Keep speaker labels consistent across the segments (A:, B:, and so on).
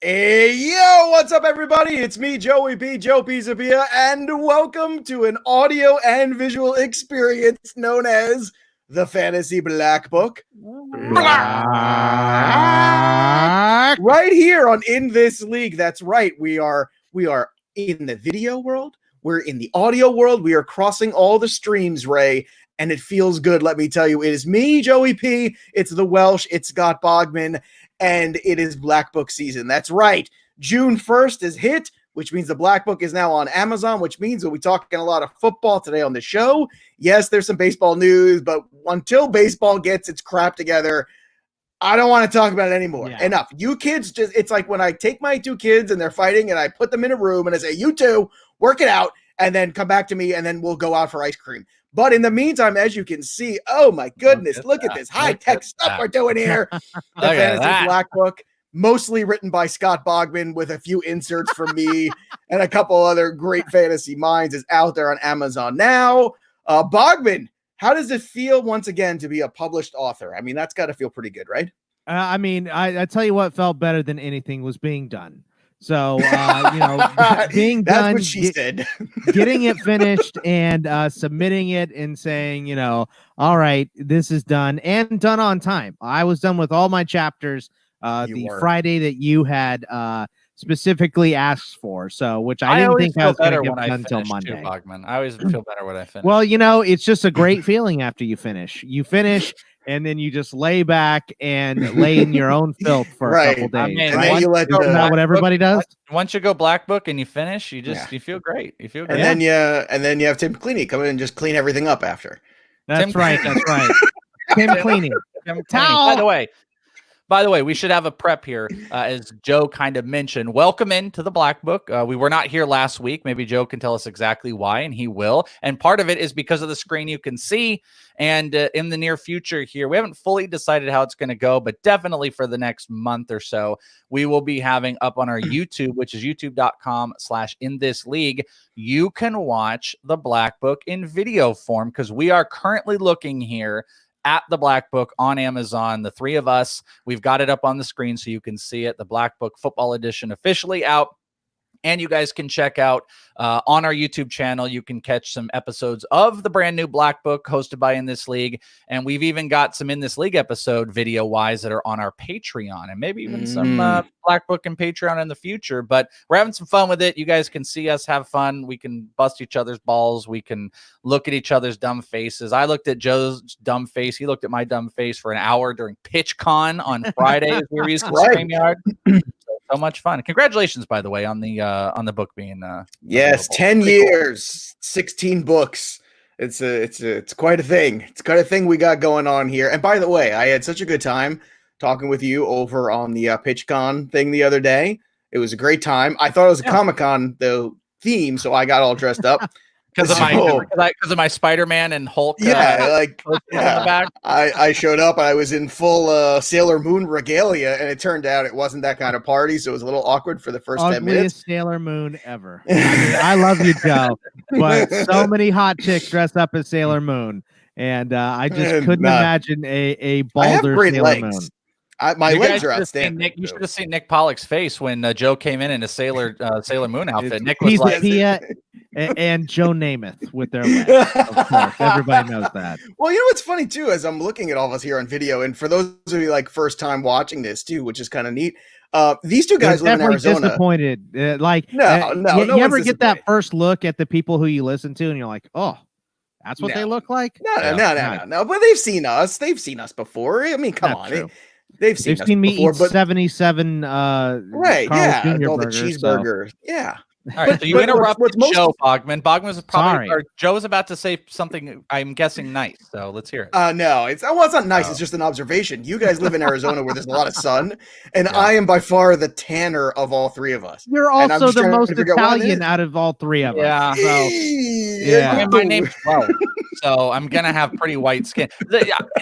A: Hey, yo, what's up, everybody? It's me, Joey B, Joe Pizzapia, and welcome to an audio and visual experience known as the Fantasy Black Book. Black. Right here on In This League. That's right. We are in the video world. We're in the audio world. We are crossing all the streams, Ray, and it feels good. Let me tell you, it is me, Joey P. It's the Welsh. It's Scott Bogman. And it is Black Book season. That's right. June 1st is hit, which means the Black Book is now on Amazon, which means we'll be talking a lot of football today on the show. Yes, there's some baseball news, but until baseball gets its crap together, I don't want to talk about it anymore. Yeah. Enough. You kids just, it's like when I take my two kids and they're fighting and I put them in a room and I say, you two, work it out, and then come back to me and then we'll go out for ice cream. But in the meantime, as you can see, oh my goodness, look at this high-tech stuff we're doing here. The Fantasy Black Book, mostly written by Scott Bogman with a few inserts from me and a couple other great fantasy minds, is out there on Amazon now. Bogman, how does it feel once again to be a published author? I mean, that's got to feel pretty good, right?
B: I tell you what felt better than anything was being done. So, being
A: that's
B: done,
A: what she said.
B: Getting it finished and submitting it and saying, all right, this is done and done on time. I was done with all my chapters Friday that you had specifically asked for. So, which I didn't think I was going to get done until Monday.
C: Bogman. I always feel better when I finish.
B: Well, it's just a great feeling after you finish. You finish. And then you just lay back and lay in your own filth for a couple days.
A: And then you let
B: Isn't that what everybody does?
C: Once you go Black Book and you finish, you feel great. You feel great.
A: And then you have Tim Cleaney come in and just clean everything up after.
B: That's right. Tim Cleaney.
C: By the way, we should have a prep here, as Joe kind of mentioned. Welcome into the Black Book. We were not here last week. Maybe Joe can tell us exactly why, and he will. And part of it is because of the screen you can see. And in the near future here, we haven't fully decided how it's going to go, but definitely for the next month or so, we will be having up on our YouTube, which is youtube.com/inthisleague. You can watch the Black Book in video form because we are currently looking here at the Black Book on Amazon. The three of us, we've got it up on the screen so you can see it. The Black Book Football Edition officially out. And you guys can check out on our YouTube channel. You can catch some episodes of the brand new Black Book hosted by In This League. And we've even got some In This League episode video-wise that are on our Patreon. And maybe even some Black Book and Patreon in the future. But we're having some fun with it. You guys can see us have fun. We can bust each other's balls. We can look at each other's dumb faces. I looked at Joe's dumb face. He looked at my dumb face for an hour during PitchCon on Friday as we were using StreamYard. So much fun. Congratulations, by the way, on the book being
A: yes, 10 years, 16 books. It's quite a thing. It's quite a thing we got going on here. And by the way, I had such a good time talking with you over on the PitchCon thing the other day. It was a great time. I thought it was a Comic-Con theme, so I got all dressed up.
C: Because of my Spider-Man and Hulk.
A: I showed up and I was in full Sailor Moon regalia, and it turned out it wasn't that kind of party, so it was a little awkward for the first 10 minutes.
B: Sailor Moon ever. I love you, Joe, but so many hot chicks dress up as Sailor Moon, and I just couldn't imagine a balder Sailor
A: legs.
B: Moon.
A: My legs are outstanding.
C: You should have seen Nick Pollock's face when Joe came in a Sailor Moon outfit. Nick was like,
B: Pia and Joe Namath with their legs. Of course, everybody knows that.
A: Well, what's funny too, as I'm looking at all of us here on video, and for those of you like first time watching this too, which is kind of neat. These two guys live in Arizona.
B: Disappointed.
A: No.
B: You ever get that first look at the people who you listen to, and you're like, oh. That's what they look like?
A: No. But they've seen us. They've seen us before. I mean, come on. They've seen
B: me
A: before,
B: eat 77
A: right,
B: Carl's Jr.
A: all
B: burgers,
A: the cheeseburgers. Yeah.
C: All right, so you interrupted Joe, Bogman. Bogman was probably, or Joe was about to say something, I'm guessing, nice. So let's hear it.
A: No, it's not nice. It's just an observation. You guys live in Arizona where there's a lot of sun, and I am by far the tanner of all three of us.
B: You're also the most Italian out of all three of us.
C: Yeah.
B: So,
C: I mean, my name's Welsh, so I'm gonna have pretty white skin.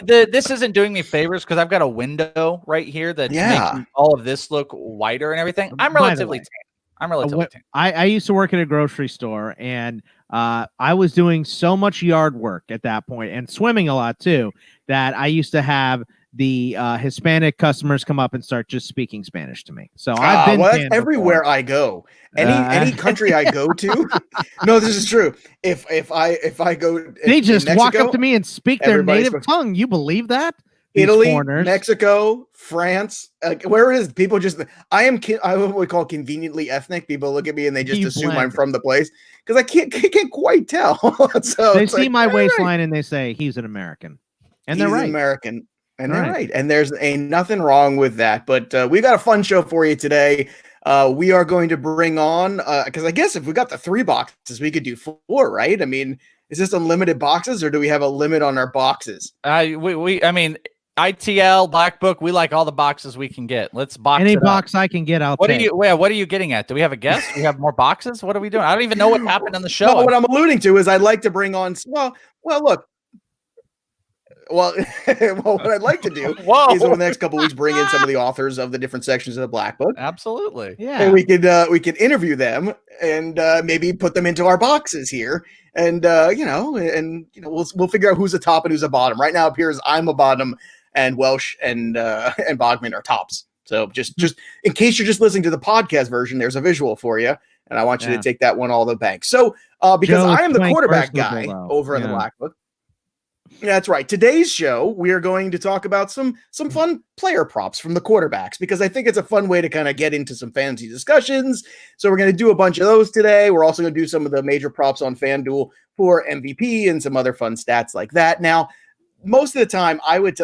C: This isn't doing me favors because I've got a window right here that makes all of this look whiter and everything. I'm relatively tan.
B: I used to work at a grocery store, and I was doing so much yard work at that point and swimming a lot too, that I used to have the Hispanic customers come up and start just speaking Spanish to me. So I've been
A: that's everywhere I go. Any country I go to. No, this is true. If I go,
B: they just
A: Mexico,
B: walk up to me and speak their native tongue. You believe that?
A: Italy,
B: foreigners.
A: Mexico, France, where it is, people just, I what we call conveniently ethnic. People look at me and they just assume I'm from the place because I can't quite tell. So
B: they see my waistline and they say he's an American, and they're right.
A: American, and they're right. And there's ain't nothing wrong with that. But we got a fun show for you today. We are going to bring on because I guess if we got the 3 boxes, we could do 4, right? I mean, is this unlimited boxes or do we have a limit on our boxes?
C: I mean. ITL Black Book. We like all the boxes we can get. Let's box
B: any
C: it
B: box
C: up.
B: I can get.
C: What are you getting at? Do we have a guest? Do we have more boxes? What are we doing? I don't even know what happened on the show.
A: Well, what I'm alluding to is I'd like to bring on. Well, look. Well, what I'd like to do is over the next couple of weeks bring in some of the authors of the different sections of the Black Book.
C: Absolutely,
B: yeah.
A: And we could interview them and maybe put them into our boxes here, and we'll figure out who's a top and who's a bottom. Right now, it appears I'm a bottom. And Welsh and Bogman are tops. So just in case you're just listening to the podcast version, there's a visual for you, and I want you to take that one all the bank. So because I am the quarterback guy over in the Black Book. Yeah, that's right. Today's show, we are going to talk about some fun player props from the quarterbacks because I think it's a fun way to kind of get into some fantasy discussions. So we're going to do a bunch of those today. We're also going to do some of the major props on FanDuel for MVP and some other fun stats like that. Now, most of the time, I would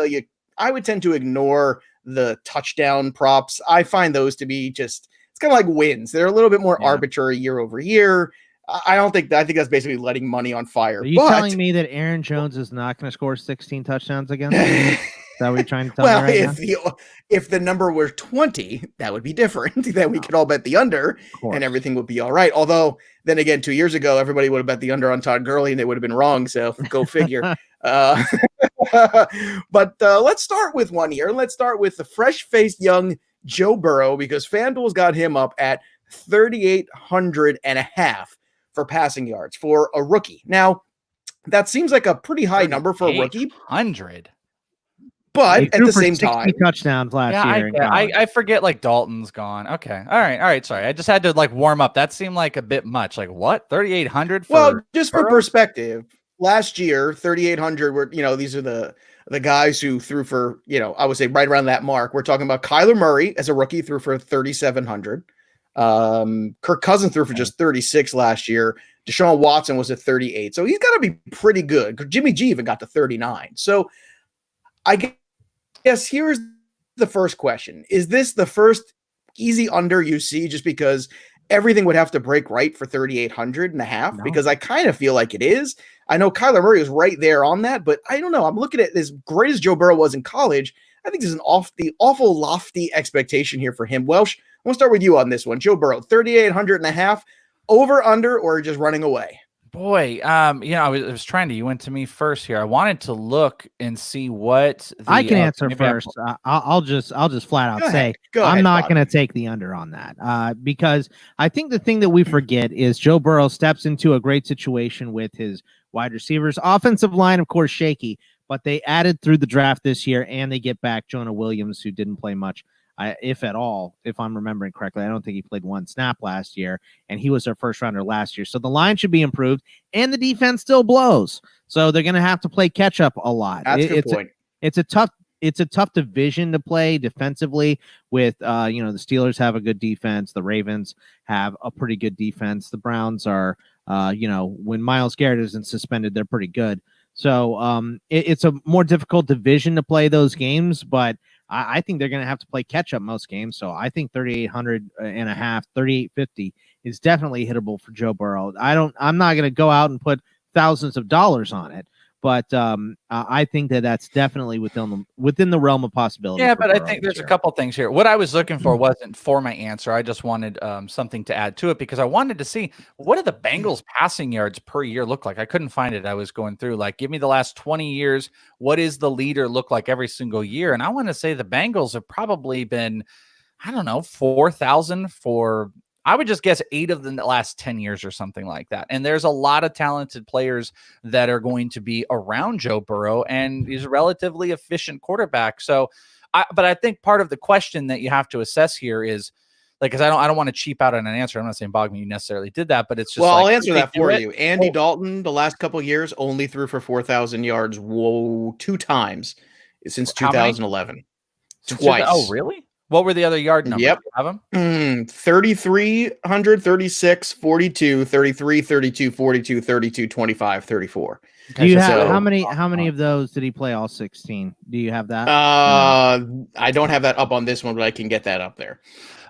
A: tend to ignore the touchdown props. I find those to be it's kind of like wins. They're a little bit more arbitrary year over year. I think that's basically letting money on fire.
B: Are you telling me that Aaron Jones is not going to score 16 touchdowns again? Is that what you're trying to tell me right now?
A: If the number were 20, that would be different. Then we could all bet the under and everything would be all right. Although then again, 2 years ago, everybody would have bet the under on Todd Gurley and they would have been wrong. So go figure. But let's start with one here. Let's start with the fresh-faced young Joe Burrow because FanDuel's got him up at 3,800 and a half for passing yards for a rookie. Now, that seems like a pretty high number for a rookie.
C: 100.
A: But at the same time,
B: touchdowns last year.
C: I forget like Dalton's gone. Okay. All right. Sorry. I just had to like warm up. That seemed like a bit much. Like what? 3,800 for
A: Well, just for perspective. Last year, 3,800 were, these are the guys who threw for, I would say right around that mark. We're talking about Kyler Murray as a rookie threw for 3,700. Kirk Cousins threw for just 36 last year. Deshaun Watson was at 38. So he's got to be pretty good. Jimmy G even got to 39. So I guess here's the first question. Is this the first easy under you see just because everything would have to break right for 3,800 and a half? No. Because I kind of feel like it is. I know Kyler Murray is right there on that, but I don't know. I'm looking at as great as Joe Burrow was in college. I think there's an awful lofty expectation here for him. Welsh, I'm going to start with you on this one. Joe Burrow, 3,800 and a half, over, under, or just running away?
C: Boy, I was trying to. You went to me first here. I wanted to look and see what
B: I can answer first. I'll just flat out say I'm not going to take the under on that because I think the thing that we forget is Joe Burrow steps into a great situation with his wide receivers. Offensive line, of course, shaky, but they added through the draft this year, and they get back Jonah Williams, who didn't play much. If at all, if I'm remembering correctly. I don't think he played one snap last year, and he was their first rounder last year. So the line should be improved, and the defense still blows. So they're going to have to play catch up a lot.
A: That's a good point.
B: It's a tough division to play defensively with, the Steelers have a good defense. The Ravens have a pretty good defense. The Browns are, when Myles Garrett isn't suspended, they're pretty good. So it's a more difficult division to play those games, but I think they're going to have to play catch up most games. So I think 3,800 and a half, 3,850 is definitely hittable for Joe Burrow. I'm not going to go out and put thousands of dollars on it, but I think that's definitely within the realm of possibility.
C: Yeah, but I think there's a couple things here. What I was looking for wasn't for my answer. I just wanted something to add to it because I wanted to see what do the Bengals passing yards per year look like. I couldn't find it. I was going through give me the last 20 years. What is the leader look like every single year? And I want to say the Bengals have probably been, 4,000 for I would just guess 8 of the last 10 years or something like that. And there's a lot of talented players that are going to be around Joe Burrow, and he's a relatively efficient quarterback. So, but I think part of the question that you have to assess here is, like, because I don't want to cheap out on an answer. I'm not saying, Bogman, you necessarily did that, but it's just
A: I'll
C: like,
A: answer that for you. Andy Dalton, the last couple of years, only threw for 4,000 yards 2 times since 2011. Twice.
C: Oh, really? What were the other yard numbers?
A: Yep.
C: Do you have them?
A: 3,300, 36, 42, 33, 32, 42, 32, 25, 34.
B: Do you have how many of those did he play all 16? Do you have that?
A: I don't have that up on this one, but I can get that up there.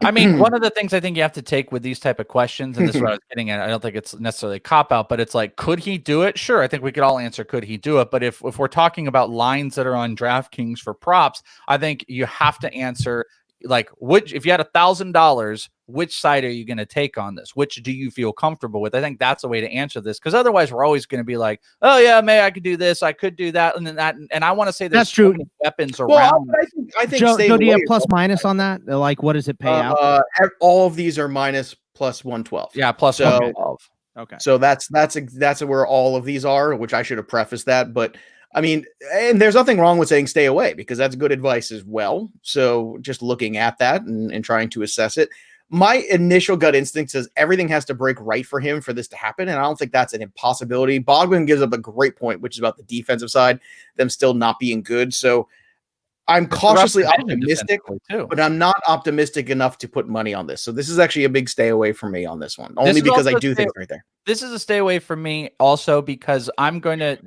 C: I mean, one of the things I think you have to take with these type of questions, and this is what I was getting at, I don't think it's necessarily a cop-out, but it's like, could he do it? Sure, I think we could all answer, could he do it? But if we're talking about lines that are on DraftKings for props, I think you have to answer, like, if you had $1,000, which side are you going to take on this? Which do you feel comfortable with? I think that's a way to answer this, because otherwise we're always going to be like, oh yeah, maybe I could do this, I could do that, and then that. And I want to say
B: that's true.
C: So many weapons around.
A: I think
B: Joe, do you have plus minus on that? Like, what does it pay out?
A: All of these are minus plus 112.
C: Yeah, plus 112.
B: Okay.
A: So that's where all of these are, which I should have prefaced that, but. I mean, and there's nothing wrong with saying stay away, because that's good advice as well. So just looking at that and trying to assess it, my initial gut instinct says everything has to break right for him for this to happen. And I don't think that's an impossibility. Bogman gives up a great point, which is about the defensive side, them still not being good. So I'm cautiously optimistic, but I'm not optimistic enough to put money on this. So this is actually a big stay away for me on this one, only because I do think right there.
C: This is a stay away from me also, because I'm going to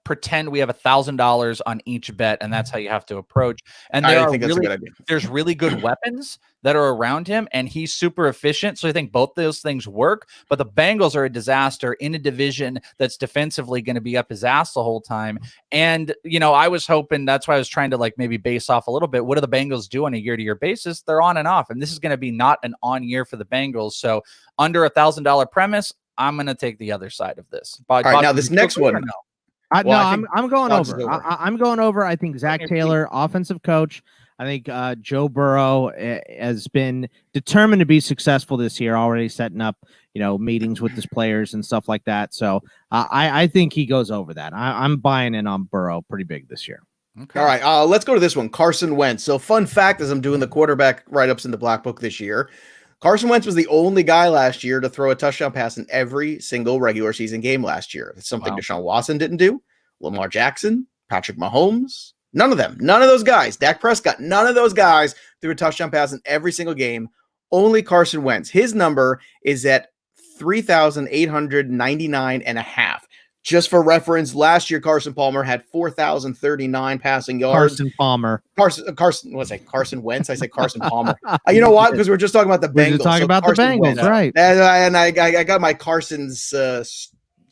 C: pretend we have $1,000 on each bet, and that's how you have to approach. And
A: I think that's a good idea.
C: There's really good weapons that are around him, and he's super efficient. So I think both those things work. But the Bengals are a disaster in a division that's defensively going to be up his ass the whole time. And I was hoping, that's why I was trying to like maybe base off a little bit. What do the Bengals do on a year-to-year basis? They're on and off, and this is going to be not an on year for the Bengals. So under $1,000 premise, I'm going to take the other side of this.
A: All right, now this next one.
B: I'm going over. I'm going over. I think Zach Taylor, offensive coach. I think Joe Burrow has been determined to be successful this year, already setting up, meetings with his players and stuff like that. So I think he goes over that. I'm buying in on Burrow pretty big this year.
A: Okay. All right, let's go to this one. Carson Wentz. So fun fact, as I'm doing the quarterback write-ups in the Black Book this year, Carson Wentz was the only guy last year to throw a touchdown pass in every single regular season game last year. That's something Deshaun Watson didn't do. Lamar Jackson, Patrick Mahomes, none of them. None of those guys. Dak Prescott, none of those guys threw a touchdown pass in every single game. Only Carson Wentz. His number is at 3,899.5. Just for reference, last year Carson Palmer had 4,039 passing yards. Carson Wentz. I said Carson Palmer. You know what? Because we're just talking about the Bengals.
B: We're talking about the Bengals, Wentz. Right?
A: And I got my Carson's.
B: Got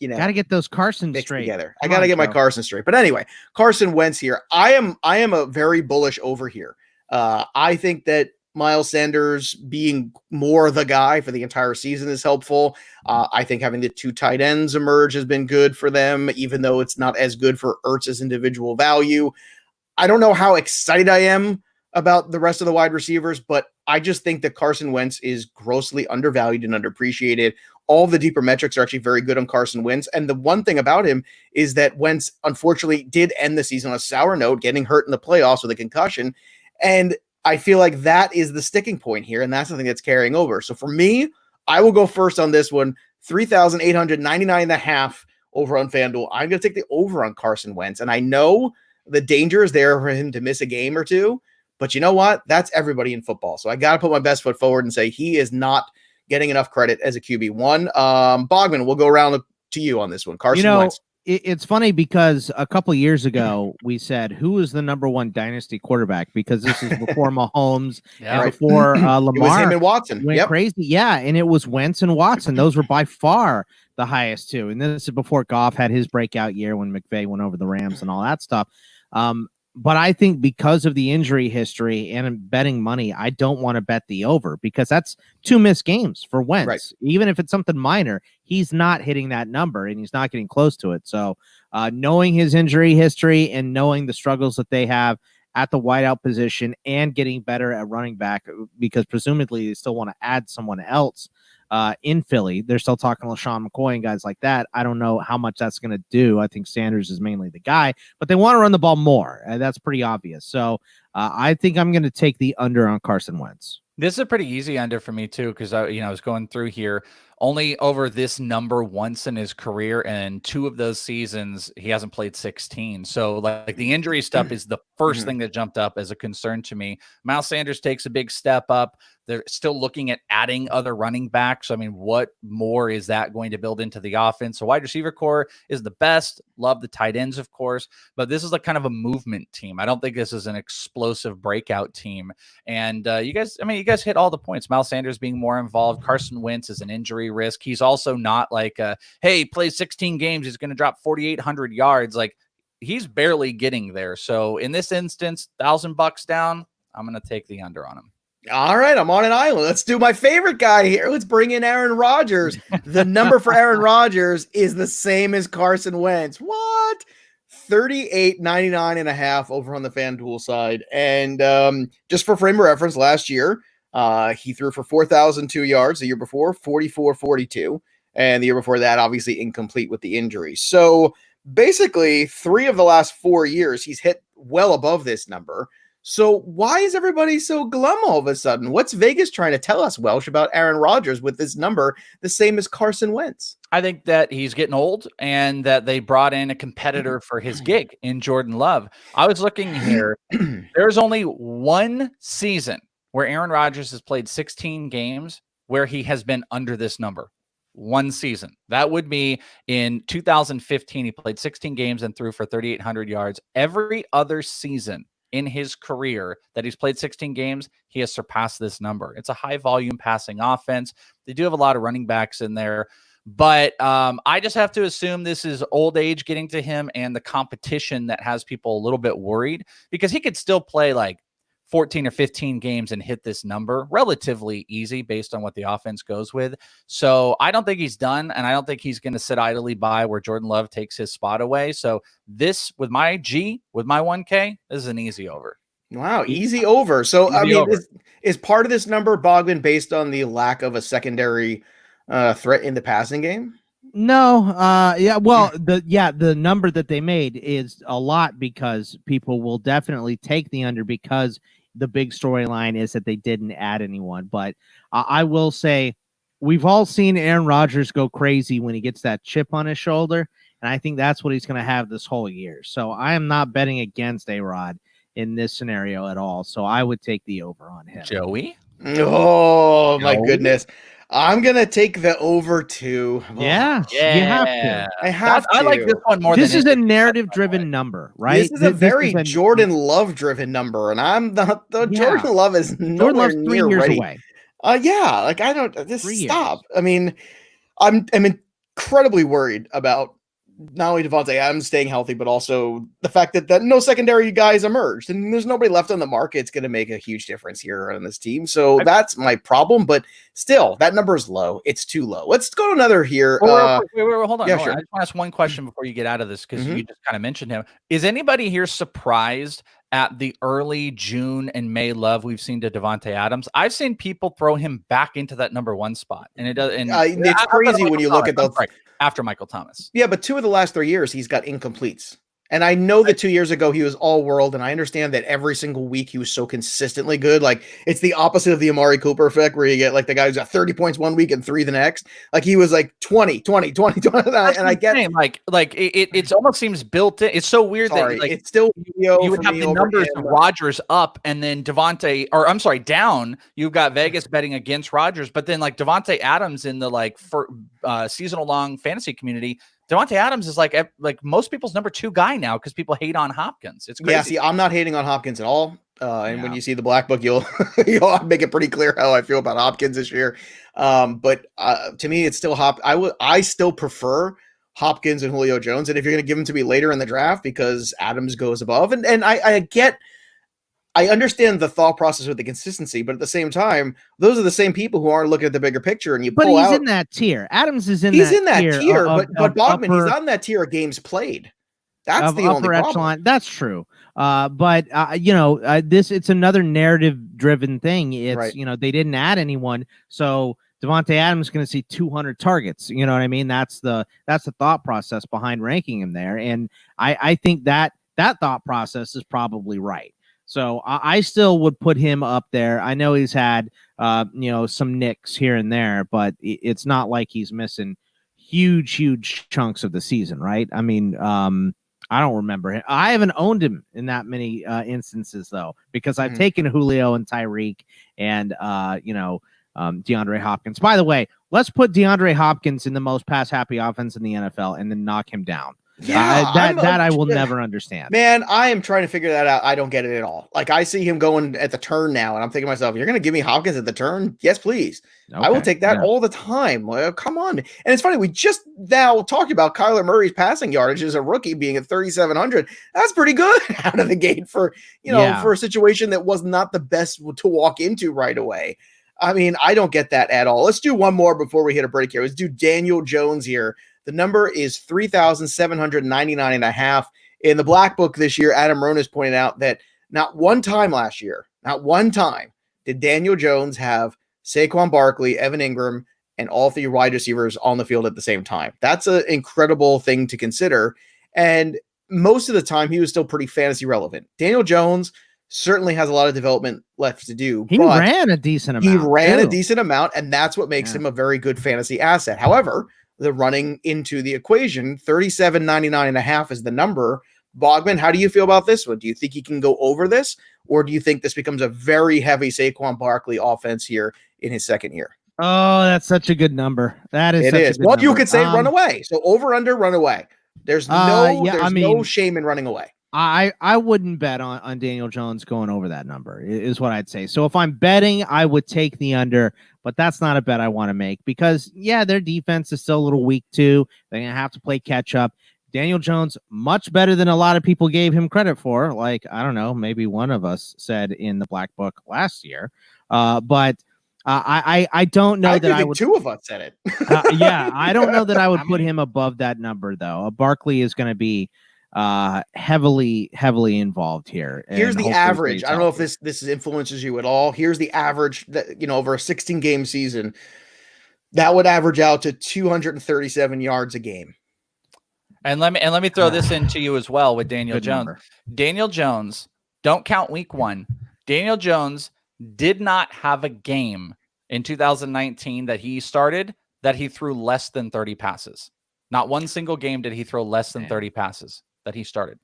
B: to get those Carsons straight
A: together. I got to get my Carson straight. But anyway, Carson Wentz here. I am a very bullish over here. I think that Miles Sanders being more the guy for the entire season is helpful. I think having the 2 tight ends emerge has been good for them, even though it's not as good for Ertz's individual value. I don't know how excited I am about the rest of the wide receivers, but I just think that Carson Wentz is grossly undervalued and underappreciated. All the deeper metrics are actually very good on Carson Wentz. And the one thing about him is that Wentz, unfortunately, did end the season on a sour note, getting hurt in the playoffs with a concussion. And I feel like that is the sticking point here, and that's the thing that's carrying over. So for me, I will go first on this one, 3,899.5 over on FanDuel. I'm going to take the over on Carson Wentz, and I know the danger is there for him to miss a game or two, but you know what? That's everybody in football. So I got to put my best foot forward and say he is not getting enough credit as a QB1. Bogman, we'll go around to you on this one. Carson Wentz.
B: It's funny because a couple of years ago we said who is the number 1 dynasty quarterback, because this is before Mahomes and before Lamar.
A: It was him and Watson.
B: Went crazy. Yeah, and it was Wentz and Watson. Those were by far the highest 2. And this is before Goff had his breakout year when McVay went over the Rams and all that stuff. But I think because of the injury history and betting money, I don't want to bet the over, because that's 2 missed games for Wentz. Right. Even if it's something minor, he's not hitting that number and he's not getting close to it. So knowing his injury history and knowing the struggles that they have at the wideout position and getting better at running back, because presumably they still want to add someone else in Philly. They're still talking to LaShawn McCoy and guys like that. I don't know how much that's going to do. I think Sanders is mainly the guy, but they want to run the ball more. That's pretty obvious. So I think I'm going to take the under on Carson Wentz.
C: This is a pretty easy under for me too, because I was going through here. Only over this number once in his career, and 2 of those seasons he hasn't played 16. So like the injury stuff is the first thing that jumped up as a concern to me. Miles Sanders takes a big step up. They're still looking at adding other running backs. I mean, what more is that going to build into the offense? So wide receiver core is the best. Love the tight ends, of course, but this is like kind of a movement team. I don't think this is an explosive breakout team. And you guys hit all the points. Miles Sanders being more involved. Carson Wentz is an injury risk. He's also not like, hey, plays 16 games, he's going to drop 4,800 yards. Like, he's barely getting there. So in this instance, $1,000 down, I'm going to take the under on him.
A: All right, I'm on an island. Let's do my favorite guy here. Let's bring in Aaron Rodgers. The number for Aaron Rodgers is the same as Carson Wentz. What? 38.99.5 over on the FanDuel side. And just for frame of reference, last year, he threw for 4,002 yards. The year before, 44-42. And the year before that, obviously incomplete with the injury. So basically, 3 of the last 4 years, he's hit well above this number. So why is everybody so glum all of a sudden? What's Vegas trying to tell us, Welsh, about Aaron Rodgers with this number the same as Carson Wentz?
C: I think that he's getting old and that they brought in a competitor for his gig in Jordan Love. I was looking here. There's only 1 season where Aaron Rodgers has played 16 games where he has been under this number. 1 season. That would be in 2015. He played 16 games and threw for 3,800 yards. Every other season in his career that he's played 16 games, he has surpassed this number. It's a high volume passing offense. They do have a lot of running backs in there, but I just have to assume this is old age getting to him and the competition that has people a little bit worried, because he could still play like 14 or 15 games and hit this number relatively easy based on what the offense goes with. So I don't think he's done, and I don't think he's going to sit idly by where Jordan Love takes his spot away. So this, with my 1K, this is an easy over.
A: Wow, easy over. So, is part of this number, Bogman, based on the lack of a secondary threat in the passing game?
B: No, the number that they made is a lot because people will definitely take the under, because the big storyline is that they didn't add anyone. But I will say we've all seen Aaron Rodgers go crazy when he gets that chip on his shoulder, and I think that's what he's going to have this whole year. So I am not betting against A-Rod in this scenario at all. So I would take the over on him.
C: Joey?
A: Oh, my goodness. I'm going to take the over 2.
B: Yeah, you have to.
A: I have to.
C: I like this one more.
B: This is a narrative-driven number, right?
A: This is a very Jordan Love-driven number, and I'm not. Jordan Love is nowhere near
B: 3 years
A: ready.
B: away.
A: Yeah, like I don't. Just
B: 3 years.
A: Stop. I mean, I'm incredibly worried about not only Davante Adams staying healthy, but also the fact that no secondary guys emerged, and there's nobody left on the market. It's going to make a huge difference here on this team. So that's my problem. But still, that number is low. It's too low. Let's go to another here.
C: Wait, hold on.
A: Yeah, sure.
C: I just want to ask one question before you get out of this, because you just kind of mentioned him. Is anybody here surprised at the early June and May love we've seen to Davante Adams? I've seen people throw him back into that number 1 spot, and it does. And
A: it's crazy when you look at those.
C: After Michael Thomas.
A: Yeah, but 2 of the last 3 years, he's got incompletes. And I know that 2 years ago, he was all world. And I understand that every single week he was so consistently good. Like, it's the opposite of the Amari Cooper effect, where you get like the guy who's got 30 points 1 week and 3 the next. Like, he was like 20. And I get
C: it almost seems built in. It's so weird that like
A: it's still
C: you would have the numbers of Rodgers up and then down. You've got Vegas betting against Rodgers, but then like Davante Adams in the seasonal long fantasy community, Davante Adams is like most people's number 2 guy now, because people hate on Hopkins. It's crazy.
A: Yeah, see, I'm not hating on Hopkins at all. When you see the black book, you'll make it pretty clear how I feel about Hopkins this year. But to me, it's still I still prefer Hopkins and Julio Jones. And if you're going to give them to me later in the draft because Adams goes above, and I understand the thought process with the consistency, but at the same time, those are the same people who aren't looking at the bigger picture. And he's
B: in that tier. Adams is in
A: that
B: tier.
A: But Bogman, he's not in that tier of games played. That's the only
B: upper
A: problem.
B: echelon. That's true. But it's another narrative driven thing. It's
A: Right.
B: They didn't add anyone, so Davante Adams is going to see 200 targets. You know what I mean? That's the thought process behind ranking him there, and I think that thought process is probably right. So I still would put him up there. I know he's had some nicks here and there, but it's not like he's missing huge chunks of the season, right? I mean, I don't remember him. I haven't owned him in that many instances though, because I've taken Julio and Tyreek and DeAndre Hopkins. By the way, let's put DeAndre Hopkins in the most pass happy offense in the NFL and then knock him down.
A: Yeah,
B: that I will never understand.
A: Man, I am trying to figure that out. I don't get it at all. Like, I see him going at the turn now, and I'm thinking to myself, you're going to give me Hopkins at the turn? Yes, please. Okay, I will take that all the time. Well, come on. And it's funny, we just now talked about Kyler Murray's passing yardage as a rookie being at 3,700. That's pretty good out of the gate for a situation that was not the best to walk into right away. I mean, I don't get that at all. Let's do one more before we hit a break here. Let's do Daniel Jones here. The number is 3,799.5. In the Black Book this year, Adam Ronis pointed out that not one time last year, not one time did Daniel Jones have Saquon Barkley, Evan Ingram, and all three wide receivers on the field at the same time. That's an incredible thing to consider. And most of the time, he was still pretty fantasy relevant. Daniel Jones certainly has a lot of development left to do.
B: He ran a decent
A: amount. And that's what makes him a very good fantasy asset. However, the running into the equation, 3,799.5 is the number. Bogman, how do you feel about this one? Do you think he can go over this, or do you think this becomes a very heavy Saquon Barkley offense here in his second year?
B: Oh, that's such a good number. That is.
A: It is. Well, you could say run away. So over, under, run away. There's no shame in running away.
B: I wouldn't bet on Daniel Jones going over that number, is what I'd say. So if I'm betting, I would take the under, but that's not a bet I want to make because, their defense is still a little weak too. They're going to have to play catch up. Daniel Jones, much better than a lot of people gave him credit for. Like, I don't know, maybe one of us said in the Black Book last year. But I don't know that I would.
A: Two of us said it.
B: I don't know that I would put him above that number, though. Barkley is going to be heavily involved here.
A: Here's the average. I don't know if this influences you at all. Here's the average that over a 16-game season, that would average out to 237 yards a game.
C: And let me throw this into you as well with Daniel Jones.
B: Number.
C: Daniel Jones, don't count week 1. Daniel Jones did not have a game in 2019 that he started that he threw less than 30 passes. Not one single game did he throw less than 30 passes that he started.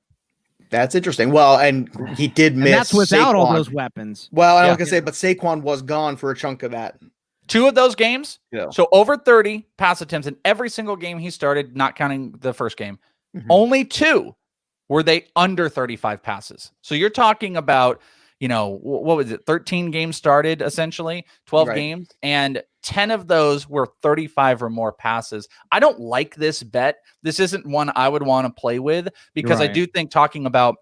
A: That's interesting. Well, and he did miss.
B: And that's without
A: Saquon.
B: All those weapons.
A: Well, I was going to say, but Saquon was gone for a chunk of that.
C: 2 of those games, so over 30 pass attempts in every single game he started, not counting the first game. Only 2 were they under 35 passes. So you're talking about, what was it? 13 games started, essentially 12 games, and 10 of those were 35 or more passes. I don't like this bet. This isn't one I would want to play with because I do think talking about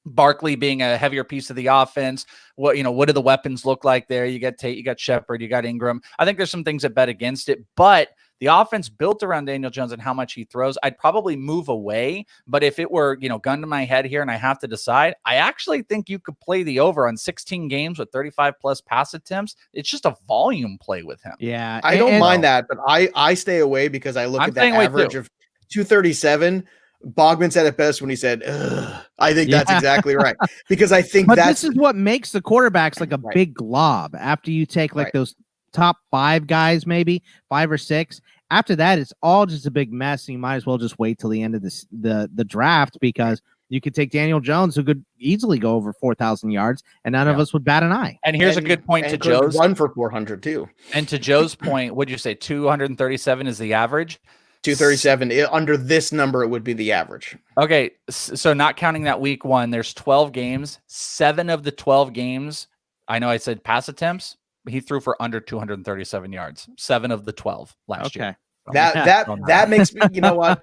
C: Barkley being a heavier piece of the offense, what do the weapons look like there? You got Tate, you got Shepard, you got Ingram. I think there's some things that bet against it, but the offense built around Daniel Jones and how much he throws, I'd probably move away. But if it were, gun to my head here and I have to decide, I actually think you could play the over on 16 games with 35 plus pass attempts. It's just a volume play with him.
B: Yeah.
A: I don't mind that, but I stay away because I look at that average of 237. Bogman said it best when he said, ugh. I think that's exactly right. Because I think
B: this is what makes the quarterbacks like a big glob after you take those top 5 guys, maybe 5 or 6. After that, it's all just a big mess. And you might as well just wait till the end of the draft because you could take Daniel Jones, who could easily go over 4,000 yards, and none of us would bat an eye.
C: And here's a good point to Joe's.
A: Run for 400 too.
C: And to Joe's point, what'd you say? 237 is the average.
A: 237 under this number, it would be the average.
C: Okay, so not counting that week 1, there's 12 games. 7 of the 12 games, I know I said pass attempts, but he threw for under 237 yards. 7 of the 12 last year.
A: That makes me, you know what?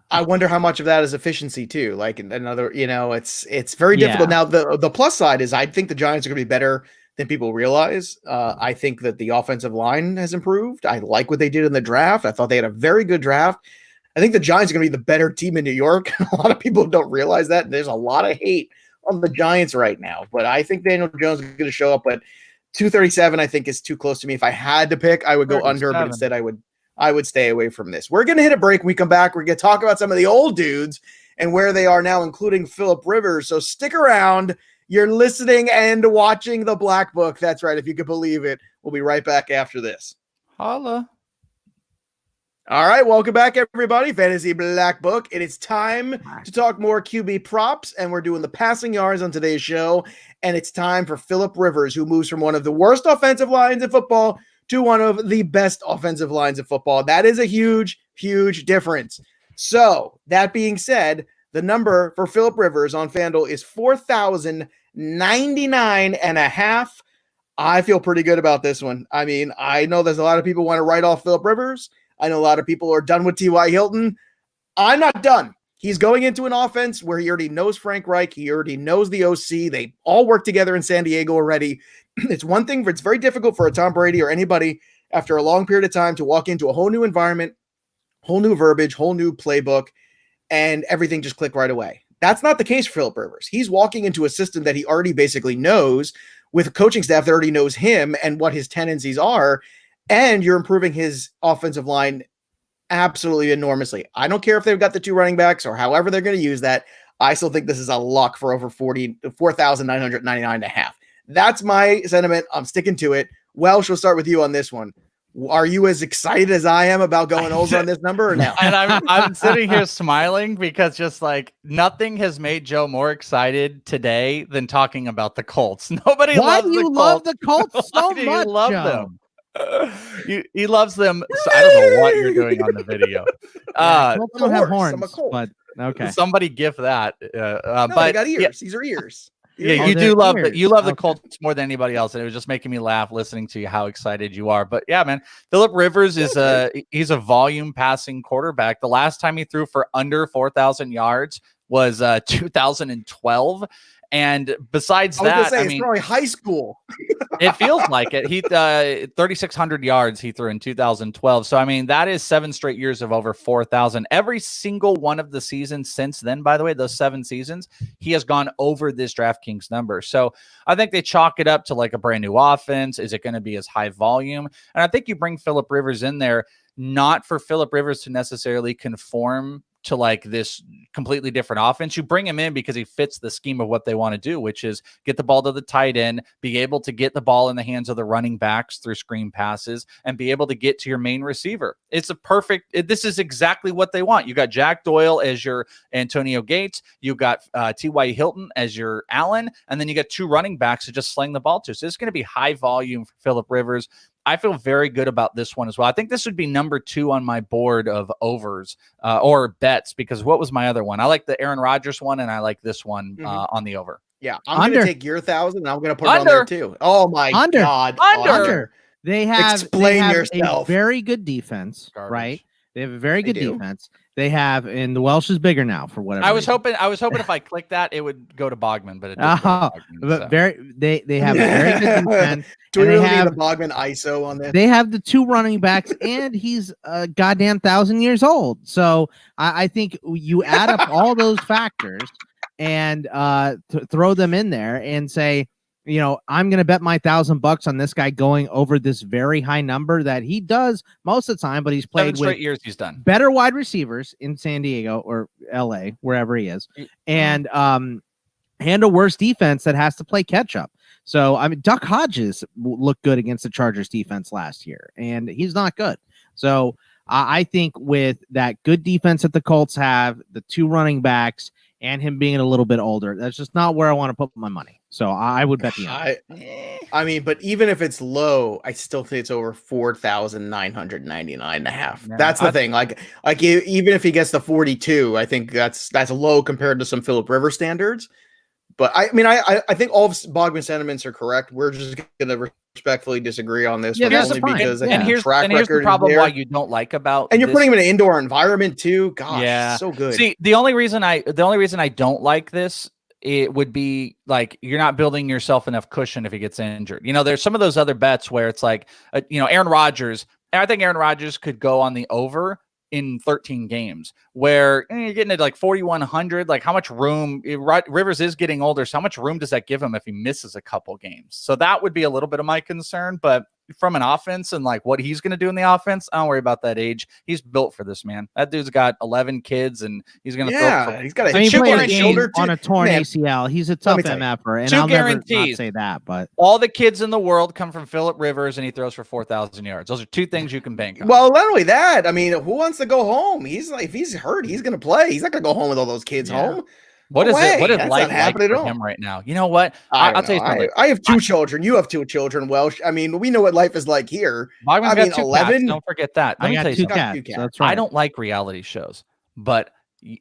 A: I wonder how much of that is efficiency too. Like another, it's very difficult. Now the plus side is I think the Giants are going to be better than people realize. I think that the offensive line has improved. I like what they did in the draft. I thought they had a very good draft. I think the Giants are going to be the better team in New York. A lot of people don't realize that. There's a lot of hate on the Giants right now, but I think Daniel Jones is going to show up. But 237, I think, is too close to me. If I had to pick, I would go under, but instead I would stay away from this. We're going to hit a break. When we come back, we're going to talk about some of the old dudes and where they are now, including Phillip Rivers. So stick around. You're listening and watching The Black Book. That's right, if you could believe it. We'll be right back after this.
C: Holla.
A: All right, welcome back, everybody. Fantasy Black Book. It is time to talk more QB props, and we're doing the passing yards on today's show. And it's time for Phillip Rivers, who moves from one of the worst offensive lines in football to one of the best offensive lines in football. That is a huge, huge difference. So, that being said, the number for Phillip Rivers on FanDuel is 4,099.5. I feel pretty good about this one. I mean, I know there's a lot of people want to write off Phillip Rivers. I know a lot of people are done with T.Y. Hilton. I'm not done. He's going into an offense where he already knows Frank Reich. He already knows the OC. They all work together in San Diego already. It's one thing, it's very difficult for a Tom Brady or anybody after a long period of time to walk into a whole new environment, whole new verbiage, whole new playbook, and everything just click right away. That's not the case for Phillip Rivers. He's walking into a system that he already basically knows with a coaching staff that already knows him and what his tendencies are. And you're improving his offensive line absolutely enormously. I don't care if they've got the two running backs or however they're going to use that. I still think this is a lock for over 4,999.5. That's my sentiment. I'm sticking to it. Welsh, we'll start with you on this one. Are you as excited as I am about going over on this number or no?
C: And I'm sitting here smiling because just like nothing has made Joe more excited today than talking about the Colts. Nobody
B: Why
C: loves
B: do you
C: the
B: love
C: Colts.
B: the Colts so
C: Why do
B: much,
C: you love
B: Joe?
C: them? He loves them. So I don't know what you're doing on the video.
B: Colts don't have horns, but okay.
C: Somebody gif that.
A: No,
C: but
A: they got ears.
C: Yeah,
A: These are ears.
C: yeah, you do love that. You love the Colts more than anybody else, and it was just making me laugh listening to how excited you are. But yeah, man, Phillip Rivers is he's a volume passing quarterback. The last time he threw for under 4,000 yards was 2012. And besides that,
A: I mean, it's probably high school.
C: It feels like it. He 3,600 yards he threw in 2012. So I mean, that is 7 straight years of over 4,000. Every single one of the seasons since then, by the way, those 7 seasons, he has gone over this DraftKings number. So I think they chalk it up to like a brand new offense. Is it going to be as high volume? And I think you bring Phillip Rivers in there, not for Phillip Rivers to necessarily conform to like this completely different offense. You bring him in because he fits the scheme of what they want to do, which is get the ball to the tight end, be able to get the ball in the hands of the running backs through screen passes, and be able to get to your main receiver. It's a perfect, this is exactly what they want. You got Jack Doyle as your Antonio Gates. You got T.Y. Hilton as your Allen, and then you got 2 running backs to just sling the ball to. So it's going to be high volume for Phillip Rivers. I feel very good about this one as well. I think this would be number 2 on my board of overs or bets, because what was my other one? I like the Aaron Rodgers one, and I like this one on the over.
A: Yeah, I'm going to take your 1,000, and I'm going to put it on there too. Oh my God.
B: Under. They have
A: yourself.
B: A very good defense, right? They have a very good defense. They have, and the Welsh is bigger now for whatever.
C: I was hoping if I clicked that, it would go to Bogman, but it didn't.
B: But they have a very good defense.
A: Do we really need a Bogman ISO on this?
B: They have the 2 running backs, and he's a goddamn 1,000 years old. So I think you add up all those factors and throw them in there and say, you know, I'm going to bet my $1,000 on this guy going over this very high number that he does most of the time, but he's played
C: 7 straight
B: with
C: years he's done
B: better wide receivers in San Diego or LA, wherever he is, and a worse defense that has to play catch up. So, I mean, Duck Hodges looked good against the Chargers defense last year, and he's not good. So I think with that good defense that the Colts have, the 2 running backs, and him being a little bit older, that's just not where I want to put my money. So I would bet the under.
A: I mean, but even if it's low, I still think it's over 4,999.5. Yeah, that's the thing. Like even if he gets the 42, I think that's low compared to some Phillip Rivers standards. But I mean, I think all of Bogman's sentiments are correct. We're just going to respectfully disagree on this one, only because
C: here's the problem why you don't like about,
A: and you're putting him in an indoor environment too. Gosh, so good.
C: See, the only reason I don't like this, it would be like you're not building yourself enough cushion if he gets injured. You know, there's some of those other bets where it's like, Aaron Rodgers. And I think Aaron Rodgers could go on the over in 13 games, where you're getting at like 4,100. Like, how much room? Rivers is getting older, so how much room does that give him if he misses a couple games? So that would be a little bit of my concern. But from an offense and like what he's going to do in the offense, I don't worry about that age. He's built for this, man. That dude's got 11 kids, and he's going to throw.
A: He's got
B: a
A: chip on
B: his shoulder on a torn ACL. He's a tough MFer, and I'll never not say that. But
C: all the kids in the world come from Phillip Rivers, and he throws for 4,000 yards. Those are two things you can bank on.
A: Well, not only that, I mean, who wants to go home? He's like, if he's hurt, he's going to play. He's not going to go home with all those kids home.
C: What is it? What is life like for him right now? You know what? I'll tell you something.
A: I have 2 children. You have 2 children, Welsh. I mean, we know what life is like here.
C: Bogman's got 2 11. Cats. Don't forget that.
B: I got 2 cats. That's right.
C: I don't like reality shows, but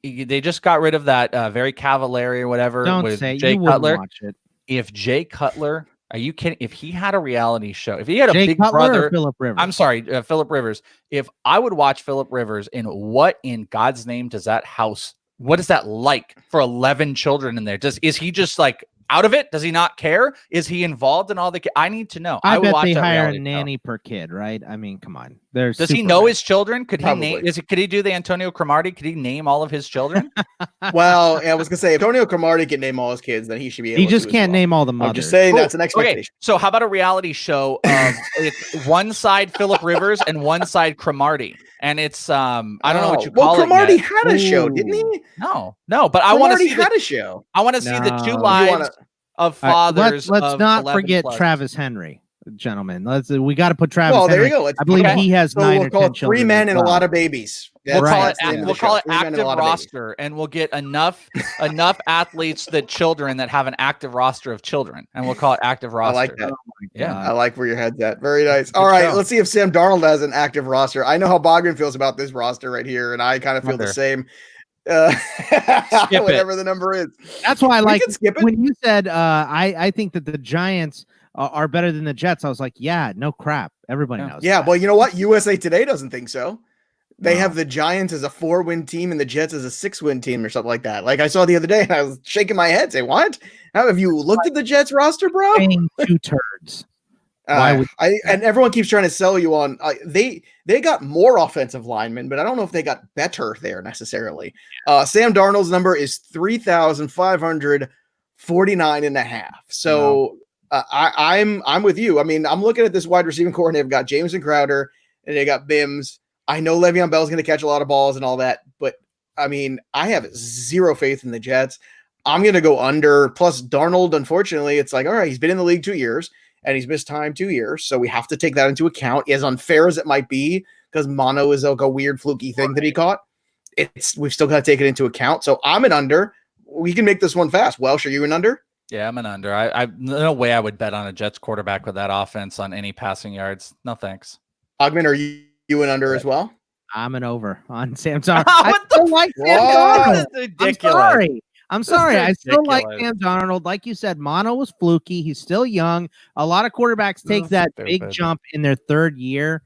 C: they just got rid of that very Cavallari or whatever.
B: Don't
C: with
B: say
C: Jay
B: you
C: Cutler.
B: Watch it.
C: If Jay Cutler, are you kidding? If he had a reality show, if he had a
B: Jay
C: Big
B: Cutler
C: Brother,
B: or Phillip Rivers?
C: I'm sorry, Phillip Rivers. If I would watch Phillip Rivers, in what in God's name does that house? What is that like for 11 children in there? Is he just like out of it? Does he not care? Is he involved in all the? I need to know.
B: I bet they hire a nanny per kid, right? I mean, come on.
C: Does he know his children? Could he name? Could he do the Antonio Cromartie? Could he name all of his children?
A: Well, I was gonna say if Antonio Cromartie can name all his kids, then he should be able.
B: He just can't name all the mothers.
A: I'm just saying that's an expectation.
C: Okay, so how about a reality show of it's one side Phillip Rivers and one side Cromartie? And it's I don't know what you call it.
A: Well, Cromartie had a show, didn't he?
C: No, but I want to see
A: had a show.
C: I want to see the 2 lives of fathers.
B: Let's not forget Travis Henry, gentlemen. We got to put Travis.
A: Well,
B: there
A: you go.
B: I believe he has 9 or 10 children.
A: 3 men and a lot of babies.
C: We'll call it active roster, and we'll get enough athletes children that have an active roster of children, and we'll call it active roster.
A: I like that.
C: Yeah,
A: I like where your head's at. Very nice. All right, let's see if Sam Darnold has an active roster. I know how Bogman feels about this roster right here, and I kind of feel the same. Whatever the number is.
B: That's why I like when you said I think that the Giants are better than the Jets. I was like, yeah, no crap. Everybody knows.
A: Yeah, well, you know what? USA Today doesn't think so. They have the Giants as a 4-win team and the Jets as a 6-win team or something like that. Like I saw the other day, and I was shaking my head, saying, "What? How have you looked at the Jets roster, bro?"
B: 2 turds.
A: And everyone keeps trying to sell you on they got more offensive linemen, but I don't know if they got better there necessarily. Sam Darnold's number is 3,549.5. So I'm with you. I mean, I'm looking at this wide receiving core, and they've got Jameson Crowder and they got Bims. I know Le'Veon Bell's going to catch a lot of balls and all that, but I mean, I have 0 faith in the Jets. I'm going to go under. Plus, Darnold, unfortunately, it's like, all right, he's been in the league 2 years. And he's missed time 2 years, so we have to take that into account. As unfair as it might be, because mono is like a weird fluky thing that he caught, we've still got to take it into account. So I'm an under. We can make this one fast. Welsh, are you an under?
C: Yeah, I'm an under. I no way I would bet on a Jets quarterback with that offense on any passing yards. No thanks.
A: Bogman, are you an under as well?
B: I'm an over on Sam Darnold. I still like Sam Darnold.
C: Ridiculous.
B: I'm sorry. I still like Sam Darnold. Like you said, mono was fluky. He's still young. A lot of quarterbers take that big jump in their 3rd year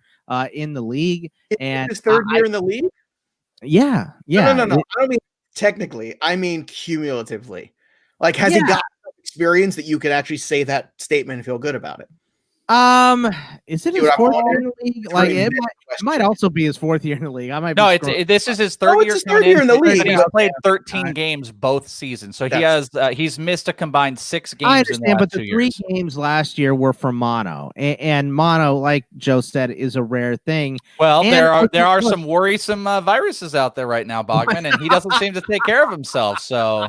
B: in the league. And
A: his 3rd year in the league?
B: Yeah.
A: No. I don't mean technically. I mean cumulatively. Like, has he got experience that you could actually say that statement and feel good about it?
B: Is it his 4th year in the league? Like it might also be his 4th year in the league. I might.
C: No, this is his 3rd year.
A: It's his 3rd year in the league.
C: He's played 13 games both seasons, so he's missed a combined 6 games.
B: I understand, but the 3
C: years.
B: games last year were for mono, and mono, like Joe said, is a rare thing.
C: Well, there are some worrisome viruses out there right now, Bogman, and he doesn't seem to take care of himself. So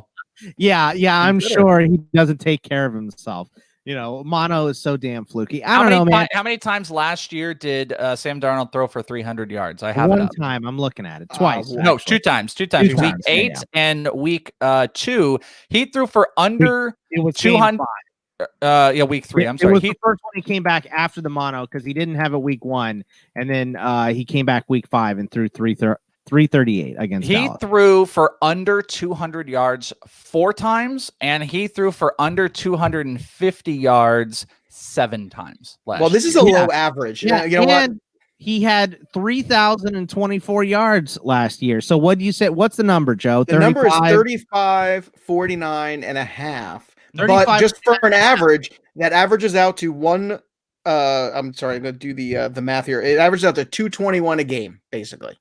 B: yeah, I'm sure he doesn't take care of himself. You know, mono is so damn fluky. I don't know, man.
C: How many times last year did Sam Darnold throw for 300 yards? I have
B: one time. I'm looking at it twice.
C: No, 2 times. 2 times. Week 8 and week 2, he threw for under 200. Week 3. I'm sorry.
B: It was the first one he came back after the mono because he didn't have it week 1, and then he came back week 5 and threw 338 against Dallas.
C: He threw for under 200 yards 4 times, and he threw for under 250 yards 7 times.
A: Well, this is a low average.
B: Yeah,
A: you know what?
B: He had 3,024 yards last year. So what do you say? What's the number, Joe?
A: The number is 35.49.5. But just for an average, that averages out to one. I'm sorry, I'm going to do the math here. It averages out to 221 a game, basically.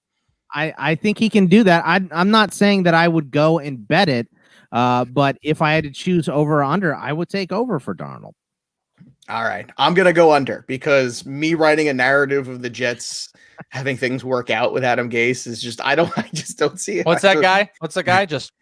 B: I think he can do that. I'm not saying that I would go and bet it, but if I had to choose over or under, I would take over for Darnold.
A: All right, I'm gonna go under because me writing a narrative of the Jets having things work out with Adam Gase is just I just don't see it.
C: What's that guy? Just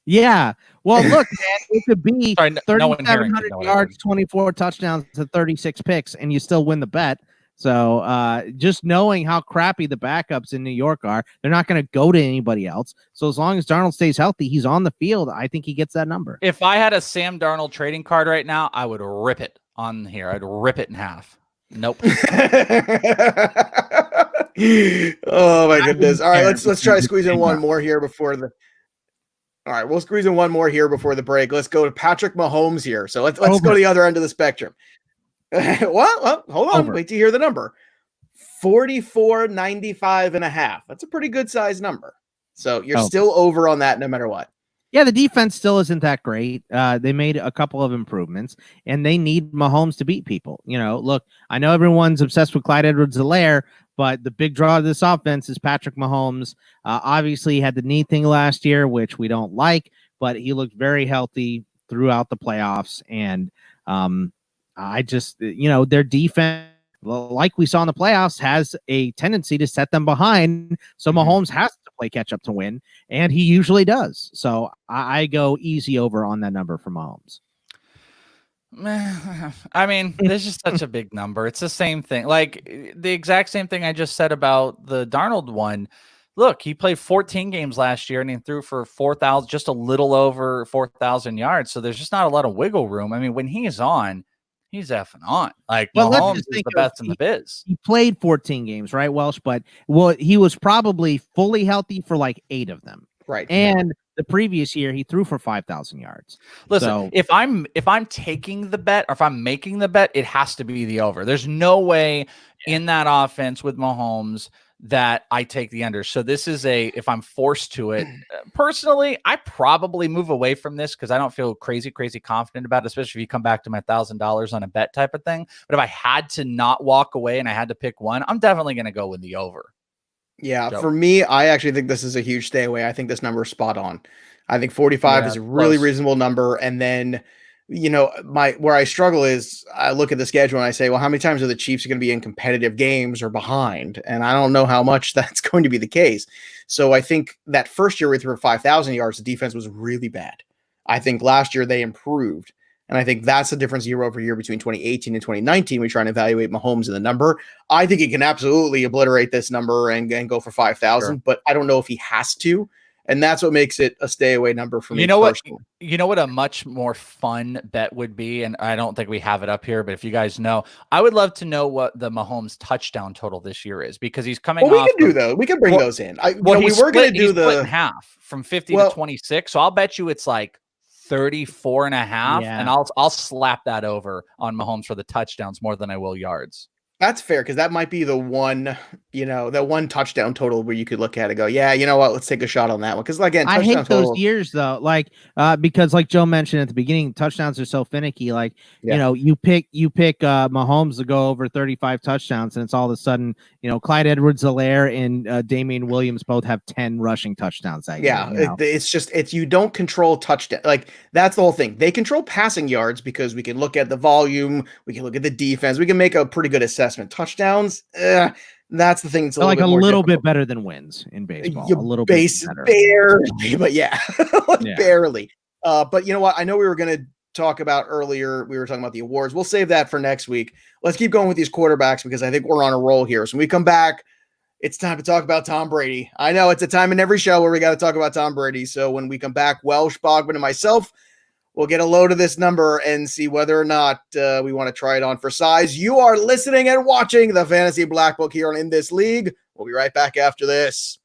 B: yeah. Well, look, man, it could be
C: 3,700
B: yards, 24 touchdowns to 36 picks, and you still win the bet. So just knowing how crappy the backups in New York are, they're not going to go to anybody else. So as long as Darnold stays healthy, he's on the field. I think he gets that number.
C: If I had a Sam Darnold trading card right now, I would rip it on here. I'd rip it in half. Nope.
A: Oh my goodness. All right, let's try to squeeze in one more here before the All right, we'll squeeze in one more here before the break. Let's go to Patrick Mahomes here. So let's go to the other end of the spectrum. Well, hold on. Wait to hear the number. 44.95.5. That's a pretty good size number. So you're still over on that no matter what.
B: Yeah, the defense still isn't that great. They made a couple of improvements, and they need Mahomes to beat people. You know, look, I know everyone's obsessed with Clyde Edwards-Helaire, but the big draw of this offense is Patrick Mahomes. Obviously, he had the knee thing last year, which we don't like, but he looked very healthy throughout the playoffs. And I just, their defense, like we saw in the playoffs, has a tendency to set them behind. So Mahomes has to play catch up to win, and he usually does. So I go easy over on that number for Mahomes.
C: I mean, this is such a big number. It's the same thing, like the exact same thing I just said about the Darnold one. Look, he played 14 games last year and he threw for 4,000, just a little over 4,000 yards. So there's just not a lot of wiggle room. I mean, when he's on, he's effing on. Like, Mahomes is the best in the biz.
B: He played 14 games, right, Welsh? But he was probably fully healthy for like 8 of them.
A: Right.
B: And the previous year he threw for 5,000 yards.
C: Listen, if I'm taking the bet or if I'm making the bet, it has to be the over. There's no way in that offense with Mahomes that I take the under. So this is if I'm forced to it, personally, I probably move away from this because I don't feel crazy confident about it, especially if you come back to my $1,000 on a bet type of thing. But if I had to not walk away and I had to pick one, I'm definitely going to go with the over.
A: Yeah, for me, I actually think this is a huge stay away. I think this number is spot on. I think 45 is a really reasonable number. And then, where I struggle is I look at the schedule and I say, well, how many times are the Chiefs going to be in competitive games or behind? And I don't know how much that's going to be the case. So I think that first year we threw 5,000 yards, the defense was really bad. I think last year they improved. And I think that's the difference year over year between 2018 and 2019. We try and evaluate Mahomes in the number. I think he can absolutely obliterate this number and go for 5,000, but I don't know if he has to. And that's what makes it a stay away number for me. Personally.
C: You know what a much more fun bet would be? And I don't think we have it up here, but if you guys know, I would love to know what the Mahomes touchdown total this year is because he's coming off.
A: We can do those. We can bring those in. We were going to do the
C: half from 50 to 26. So I'll bet you it's like 34.5, and I'll slap that over on Mahomes for the touchdowns more than I will yards.
A: That's fair because that might be the one, that one touchdown total where you could look at it and go, yeah, you know what, let's take a shot on that one. Because again,
B: I hate those years though, because like Joe mentioned at the beginning, touchdowns are so finicky. Like you pick Mahomes to go over 35 touchdowns, and it's all of a sudden Clyde Edwards-Helaire and Damian Williams both have 10 rushing touchdowns that year.
A: It's you don't control touchdown. Like that's the whole thing. They control passing yards because we can look at the volume, we can look at the defense, we can make a pretty good assessment. Touchdowns, that's the thing. It's a little
B: bit better than wins in baseball. A little bit better.
A: Barely, but barely. But you know what? I know we were going to talk about earlier. We were talking about the awards. We'll save that for next week. Let's keep going with these quarterbacks because I think we're on a roll here. So when we come back, it's time to talk about Tom Brady. I know it's a time in every show where we got to talk about Tom Brady. So when we come back, Welsh, Bogman, and myself, we'll get a load of this number and see whether or not we want to try it on for size. You are listening and watching the Fantasy Black Book here on In This League. We'll be right back after this.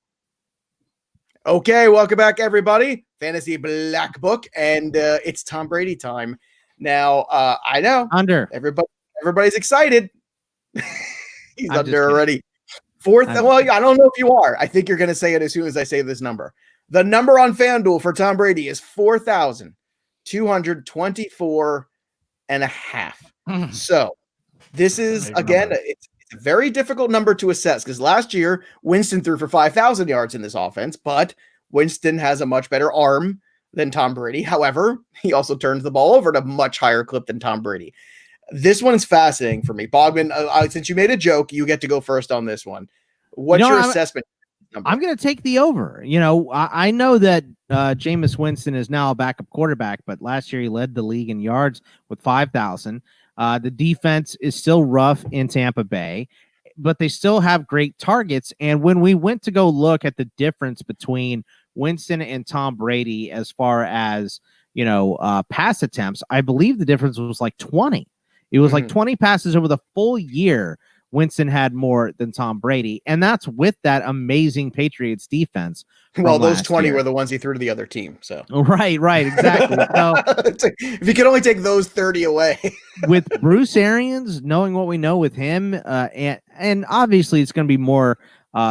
A: Okay, welcome back, everybody. Fantasy Black Book, and it's Tom Brady time. Now, I know everybody's excited. He's under already. Well, I don't know if you are. I think you're going to say it as soon as I say this number. The number on FanDuel for Tom Brady is 4,224.5. So this is again, It's a very difficult number to assess because last year Winston threw for 5,000 yards in this offense, but Winston has a much better arm than Tom Brady. However, he also turns the ball over at a much higher clip than Tom Brady. This one's fascinating for me. Bogman, since you made a joke, you get to go first on this one. What's your assessment?
B: I'm going to take the over. I know that Jameis Winston is now a backup quarterback, but last year he led the league in yards with 5,000. The defense is still rough in Tampa Bay, but they still have great targets. And when we went to go look at the difference between Winston and Tom Brady as far as, pass attempts, I believe the difference was like 20. It was like 20 passes over the full year. Winston had more than Tom Brady, and that's with that amazing Patriots defense.
A: Well, those 20 were the ones he threw to the other team. So
B: right, exactly. So
A: if you could only take those 30 away,
B: with Bruce Arians, knowing what we know with him, and obviously it's going to be more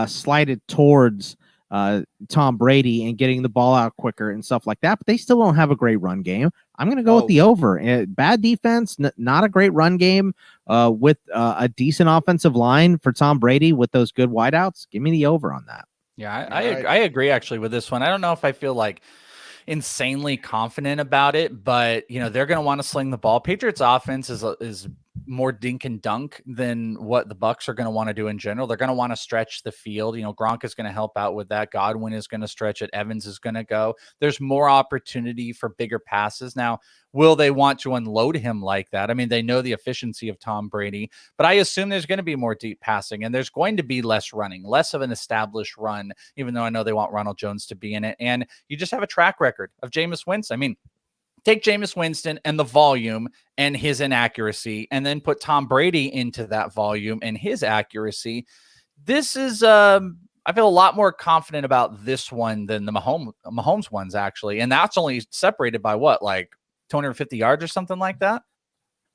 B: slighted towards Tom Brady and getting the ball out quicker and stuff like that, but they still don't have a great run game. I'm going to go with the over. Bad defense, not a great run game with a decent offensive line for Tom Brady with those good wideouts. Give me the over on that.
C: Yeah, I agree actually with this one. I don't know if I feel like insanely confident about it, but they're going to want to sling the ball. Patriots offense is more dink and dunk than what the Bucs are going to want to do in general. They're going to want to stretch the field. Gronk is going to help out with that. Godwin is going to stretch it. Evans is going to go. There's more opportunity for bigger passes. Now, will they want to unload him like that? I mean, they know the efficiency of Tom Brady, but I assume there's going to be more deep passing and there's going to be less running, less of an established run, even though I know they want Ronald Jones to be in it. And you just have a track record of Jameis Winston. I mean, take Jameis Winston and the volume and his inaccuracy, and then put Tom Brady into that volume and his accuracy. This is, I feel a lot more confident about this one than the Mahomes ones, actually. And that's only separated by what, like 250 yards or something like that?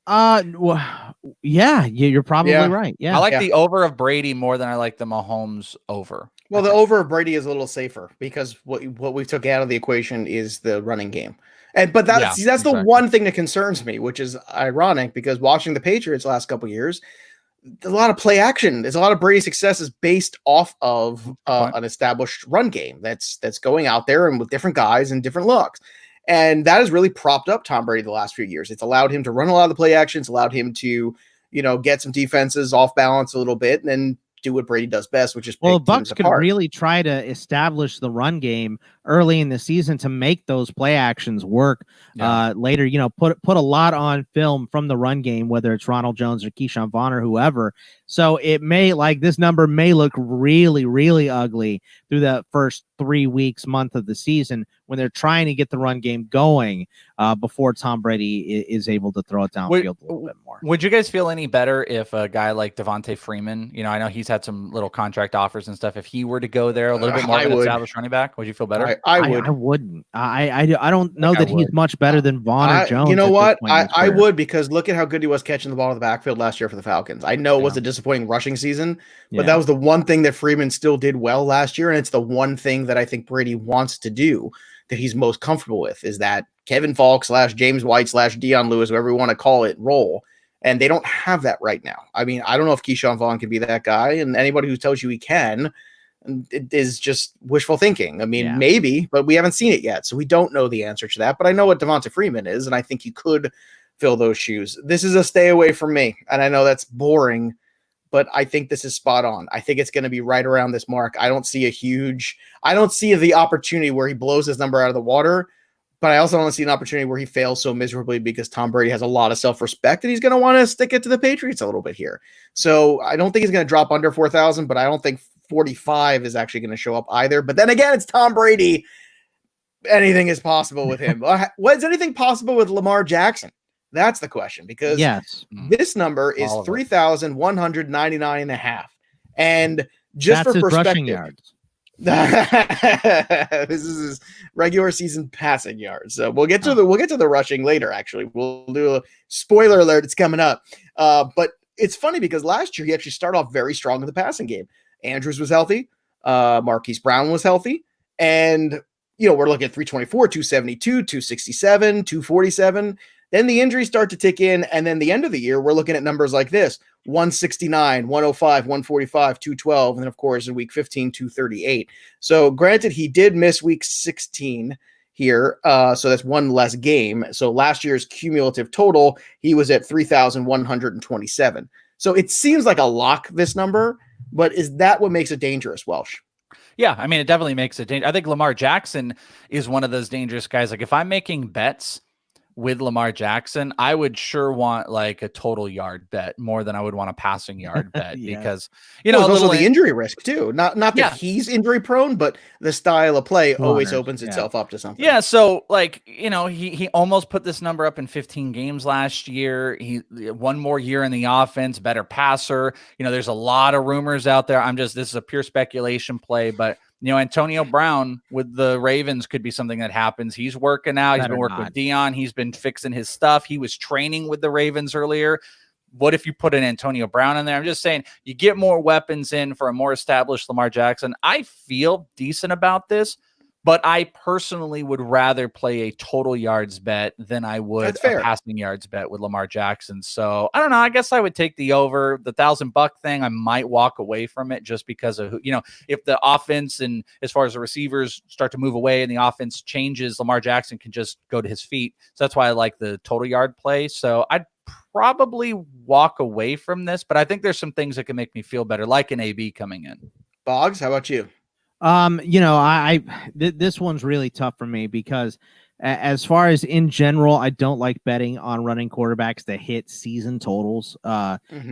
B: Yeah, you're probably right. Yeah,
C: I like the over of Brady more than I like the Mahomes over.
A: Well, the over of Brady is a little safer because what we took out of the equation is the running game. But that's exactly the one thing that concerns me, which is ironic because watching the Patriots last couple of years, a lot of play action. There's a lot of Brady's success is based off of an established run game that's going out there and with different guys and different looks. And that has really propped up Tom Brady the last few years. It's allowed him to run a lot of the play actions, allowed him to, get some defenses off balance a little bit and then do what Brady does best, which is
B: the Bucs could really try to establish the run game early in the season to make those play actions work later. Put a lot on film from the run game, whether it's Ronald Jones or Keyshawn Vaughn or whoever. So it may, this number may look really, really ugly through the first 3 weeks, month of the season when they're trying to get the run game going before Tom Brady is able to throw it downfield a little bit more.
C: Would you guys feel any better if a guy like Devontae Freeman, I know he's had some little contract offers and stuff, if he were to go there a little bit more of an established running back, would you feel better?
A: I would.
B: I wouldn't. I don't know that he's much better than Vaughn or Jones.
A: You know what? I would, because look at how good he was catching the ball in the backfield last year for the Falcons. I know it was a disappointing rushing season, but that was the one thing that Freeman still did well last year, and it's the one thing that I think Brady wants to do that he's most comfortable with is that Kevin Falk / James White / Dion Lewis, whatever you want to call it, role. And they don't have that right now. I mean, I don't know if Keyshawn Vaughn can be that guy, and anybody who tells you he can, it is just wishful thinking. I mean, maybe, but we haven't seen it yet, so we don't know the answer to that. But I know what Devonta Freeman is, and I think you could fill those shoes. This is a stay away from me, and I know that's boring, but I think this is spot on. I think it's going to be right around this mark. I don't see the opportunity where he blows his number out of the water, but I also don't see an opportunity where he fails so miserably because Tom Brady has a lot of self-respect and he's going to want to stick it to the Patriots a little bit here. So I don't think he's going to drop under 4,000, but I don't think 45 is actually going to show up either. But then again, it's Tom Brady. Anything is possible with him. Is anything possible with Lamar Jackson? That's the question, because this number is 3,199.5. And just
B: that's
A: for perspective,
B: rushing yards.
A: This is his regular season passing yards. So we'll get to the rushing later. Actually, we'll do a spoiler alert. It's coming up. But it's funny because last year he actually started off very strong in the passing game. Andrews was healthy. Marquise Brown was healthy. And, we're looking at 324, 272, 267, 247. Then the injuries start to tick in. And then the end of the year, we're looking at numbers like this: 169, 105, 145, 212, and then of course in week 15, 238. So granted, he did miss week 16 here. So that's one less game. So last year's cumulative total, he was at 3,127. So it seems like a lock, this number, but is that what makes it dangerous, Welsh?
C: Yeah, I mean, it definitely makes it dangerous. I think Lamar Jackson is one of those dangerous guys. Like if I'm making bets with Lamar Jackson, I would sure want like a total yard bet more than I would want a passing yard bet because, you know,
A: also the injury risk too. Not that he's injury prone, but the style of play always opens itself up to something.
C: Yeah. So like, you know, he almost put this number up in 15 games last year. He one more year in the offense, better passer. You know, there's a lot of rumors out there. This is a pure speculation play, but you know, Antonio Brown with the Ravens could be something that happens. He's working out. He's been working with Dion. He's been fixing his stuff. He was training with the Ravens earlier. What if you put an Antonio Brown in there? I'm just saying you get more weapons in for a more established Lamar Jackson. I feel decent about this, but I personally would rather play a total yards bet than I would a passing yards bet with Lamar Jackson. So I don't know. I guess I would take the over. The $1,000 thing, I might walk away from it just because of, you know, if the offense and as far as the receivers start to move away and the offense changes, Lamar Jackson can just go to his feet. So that's why I like the total yard play. So I'd probably walk away from this, but I think there's some things that can make me feel better, like an AB coming in.
A: Boggs, how about you?
B: You know, this one's really tough for me because as far as in general, I don't like betting on running quarterbacks that hit season totals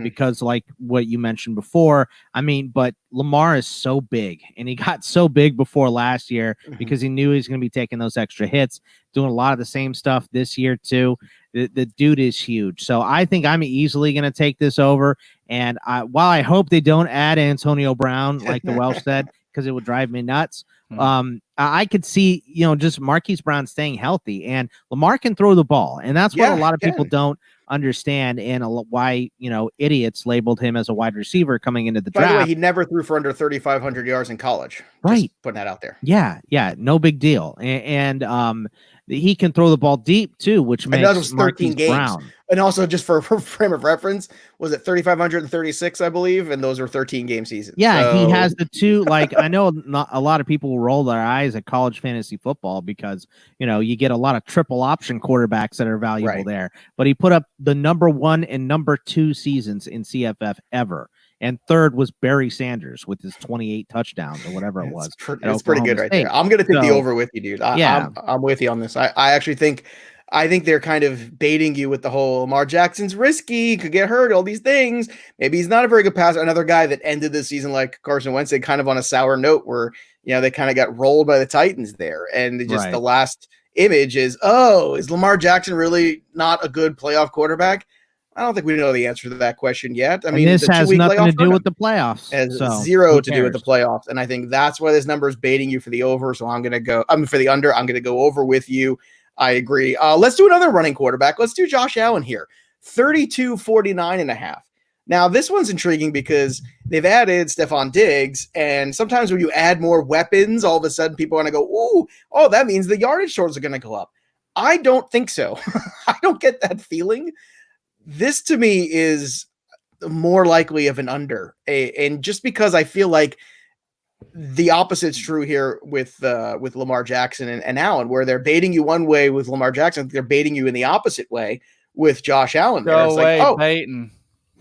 B: because like what you mentioned before, I mean, but Lamar is so big and he got so big before last year because he knew he was going to be taking those extra hits, doing a lot of the same stuff this year too. The dude is huge. So I think I'm easily going to take this over. And while I hope they don't add Antonio Brown, like the Welsh said, because it would drive me nuts. I could see, you know, just Marquise Brown staying healthy, and Lamar can throw the ball. And that's what a lot of people don't understand, and why, you know, idiots labeled him as a wide receiver coming into the draft.
A: By the way, he never threw for under 3,500 yards in college.
B: Right.
A: Just putting that out there.
B: Yeah. No big deal. And he can throw the ball deep too, which makes
A: that was 13
B: Marquise
A: games.
B: Brown.
A: And also, just for frame of reference, was it 3,536, I believe, and those were 13 game seasons.
B: Yeah,
A: so...
B: he has the two. Like I know not a lot of people will roll their eyes at college fantasy football because you know you get a lot of triple option quarterbacks that are valuable there. But he put up the number 1 and number 2 seasons in CFF ever. And third was Barry Sanders with his 28 touchdowns or whatever it was.
A: It's pretty good right there. I'm going to take the over with you, dude. I'm with you on this. I actually think they're kind of baiting you with the whole Lamar Jackson's risky, could get hurt, all these things. Maybe he's not a very good passer. Another guy that ended the season like Carson Wentz, kind of on a sour note where, you know, they kind of got rolled by the Titans there. And just the last image is Lamar Jackson really not a good playoff quarterback? I don't think we know the answer to that question yet. I mean,
B: this has nothing to do with the playoffs.
A: It has zero to do with the playoffs. And I think that's why this number is baiting you for the over. So I'm going to go, for the under, I'm going to go over with you. I agree. Let's do another running quarterback. Let's do Josh Allen here. 32-49.5. Now, this one's intriguing because they've added Stephon Diggs. And sometimes when you add more weapons, all of a sudden people want to go, that means the yardage totals are going to go up. I don't think so. I don't get that feeling. This to me is more likely of an under, and just because I feel like the opposite's true here with Lamar Jackson and Allen, where they're baiting you one way with Lamar Jackson, they're baiting you in the opposite way with Josh Allen.
C: Baiting.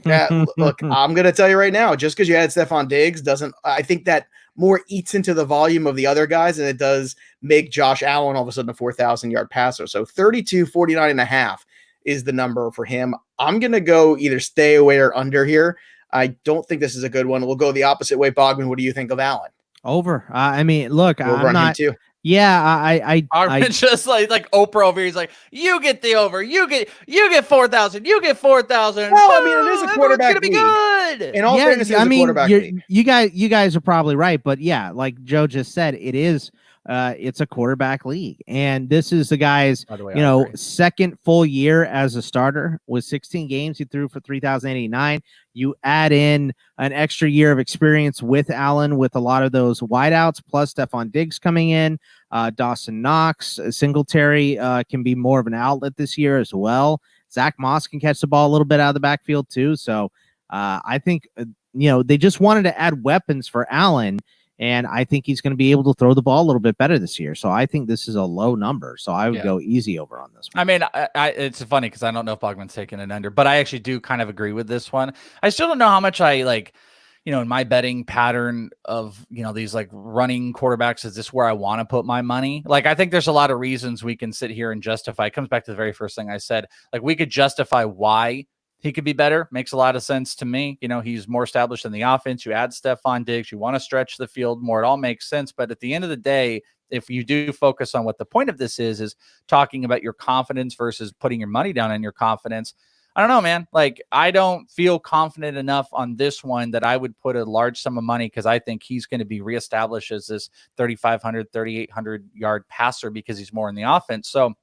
A: Yeah, look, I'm gonna tell you right now, just because you add Stephon Diggs I think that more eats into the volume of the other guys than it does make Josh Allen all of a sudden a 4,000 yard passer. So 32-49.5 is the number for him. I'm going to go either stay away or under here. I don't think this is a good one. We'll go the opposite way. Bogman, what do you think of Allen?
B: Over. I mean, look,
A: I'm not
B: too. Yeah, I
C: just like Oprah over here. He's like, you get the over. You get 4,000. You get 4,000.
A: Well, I mean, it is a quarterback league.
C: Gonna be good.
A: In all fairness, I mean,
B: you guys are probably right, but yeah, like Joe just said, it is. It's a quarterback league, and this is the guy's, second full year as a starter with 16 games. He threw for 3,089. You add in an extra year of experience with Allen, with a lot of those wideouts, plus Stephon Diggs coming in, Dawson Knox, Singletary can be more of an outlet this year as well. Zach Moss can catch the ball a little bit out of the backfield too. So I think, they just wanted to add weapons for Allen, and I think he's going to be able to throw the ball a little bit better this year. So I think this is a low number. So I would go easy over on this one.
C: I mean, it's funny because I don't know if Bogman's taking an under, but I actually do kind of agree with this one. I still don't know how much I like, in my betting pattern of, these like running quarterbacks, is this where I want to put my money? Like, I think there's a lot of reasons we can sit here and justify. It comes back to the very first thing I said. Like, we could justify why he could be better. Makes a lot of sense to me. He's more established in the offense. You add Stephon Diggs. You want to stretch the field more. It all makes sense. But at the end of the day, if you do focus on what the point of this is talking about your confidence versus putting your money down on your confidence. I don't know, man. Like, I don't feel confident enough on this one that I would put a large sum of money, because I think he's going to be reestablished as this 3,500, 3,800 yard passer because he's more in the offense. So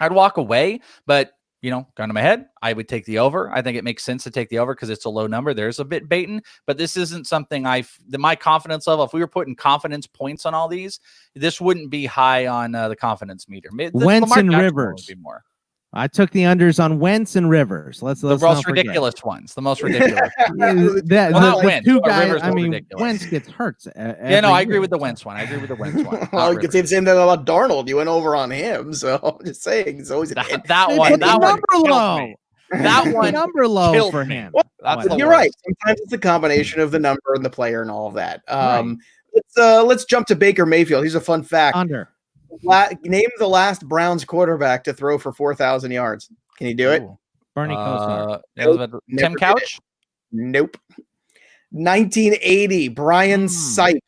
C: I'd walk away, but gun to my head, I would take the over. I think it makes sense to take the over because it's a low number. There's a bit baiting, but this isn't something my confidence level, if we were putting confidence points on all these, this wouldn't be high on the confidence meter.
B: Wentz and Rivers.
C: Would be more.
B: I took the unders on Wentz and Rivers. Let's
C: the most ridiculous ones. The most ridiculous.
B: Not Wentz. Two guys.
C: I mean,
B: ridiculous. Wentz gets hurt.
C: I agree with the Wentz one.
A: Well, you could say the same thing about Darnold. You went over on him, so I'm just saying he's always
C: that one. That one low. That one
B: number low for him.
A: Well, you're right. Sometimes it's a combination of the number and the player and all of that.
B: Right.
A: Let's jump to Baker Mayfield. Here's a fun fact.
B: Under.
A: Name the last Browns quarterback to throw for 4,000 yards. Can you do it?
B: Bernie Kosar.
C: Tim Couch?
A: Nope. 1980, Brian Sipe.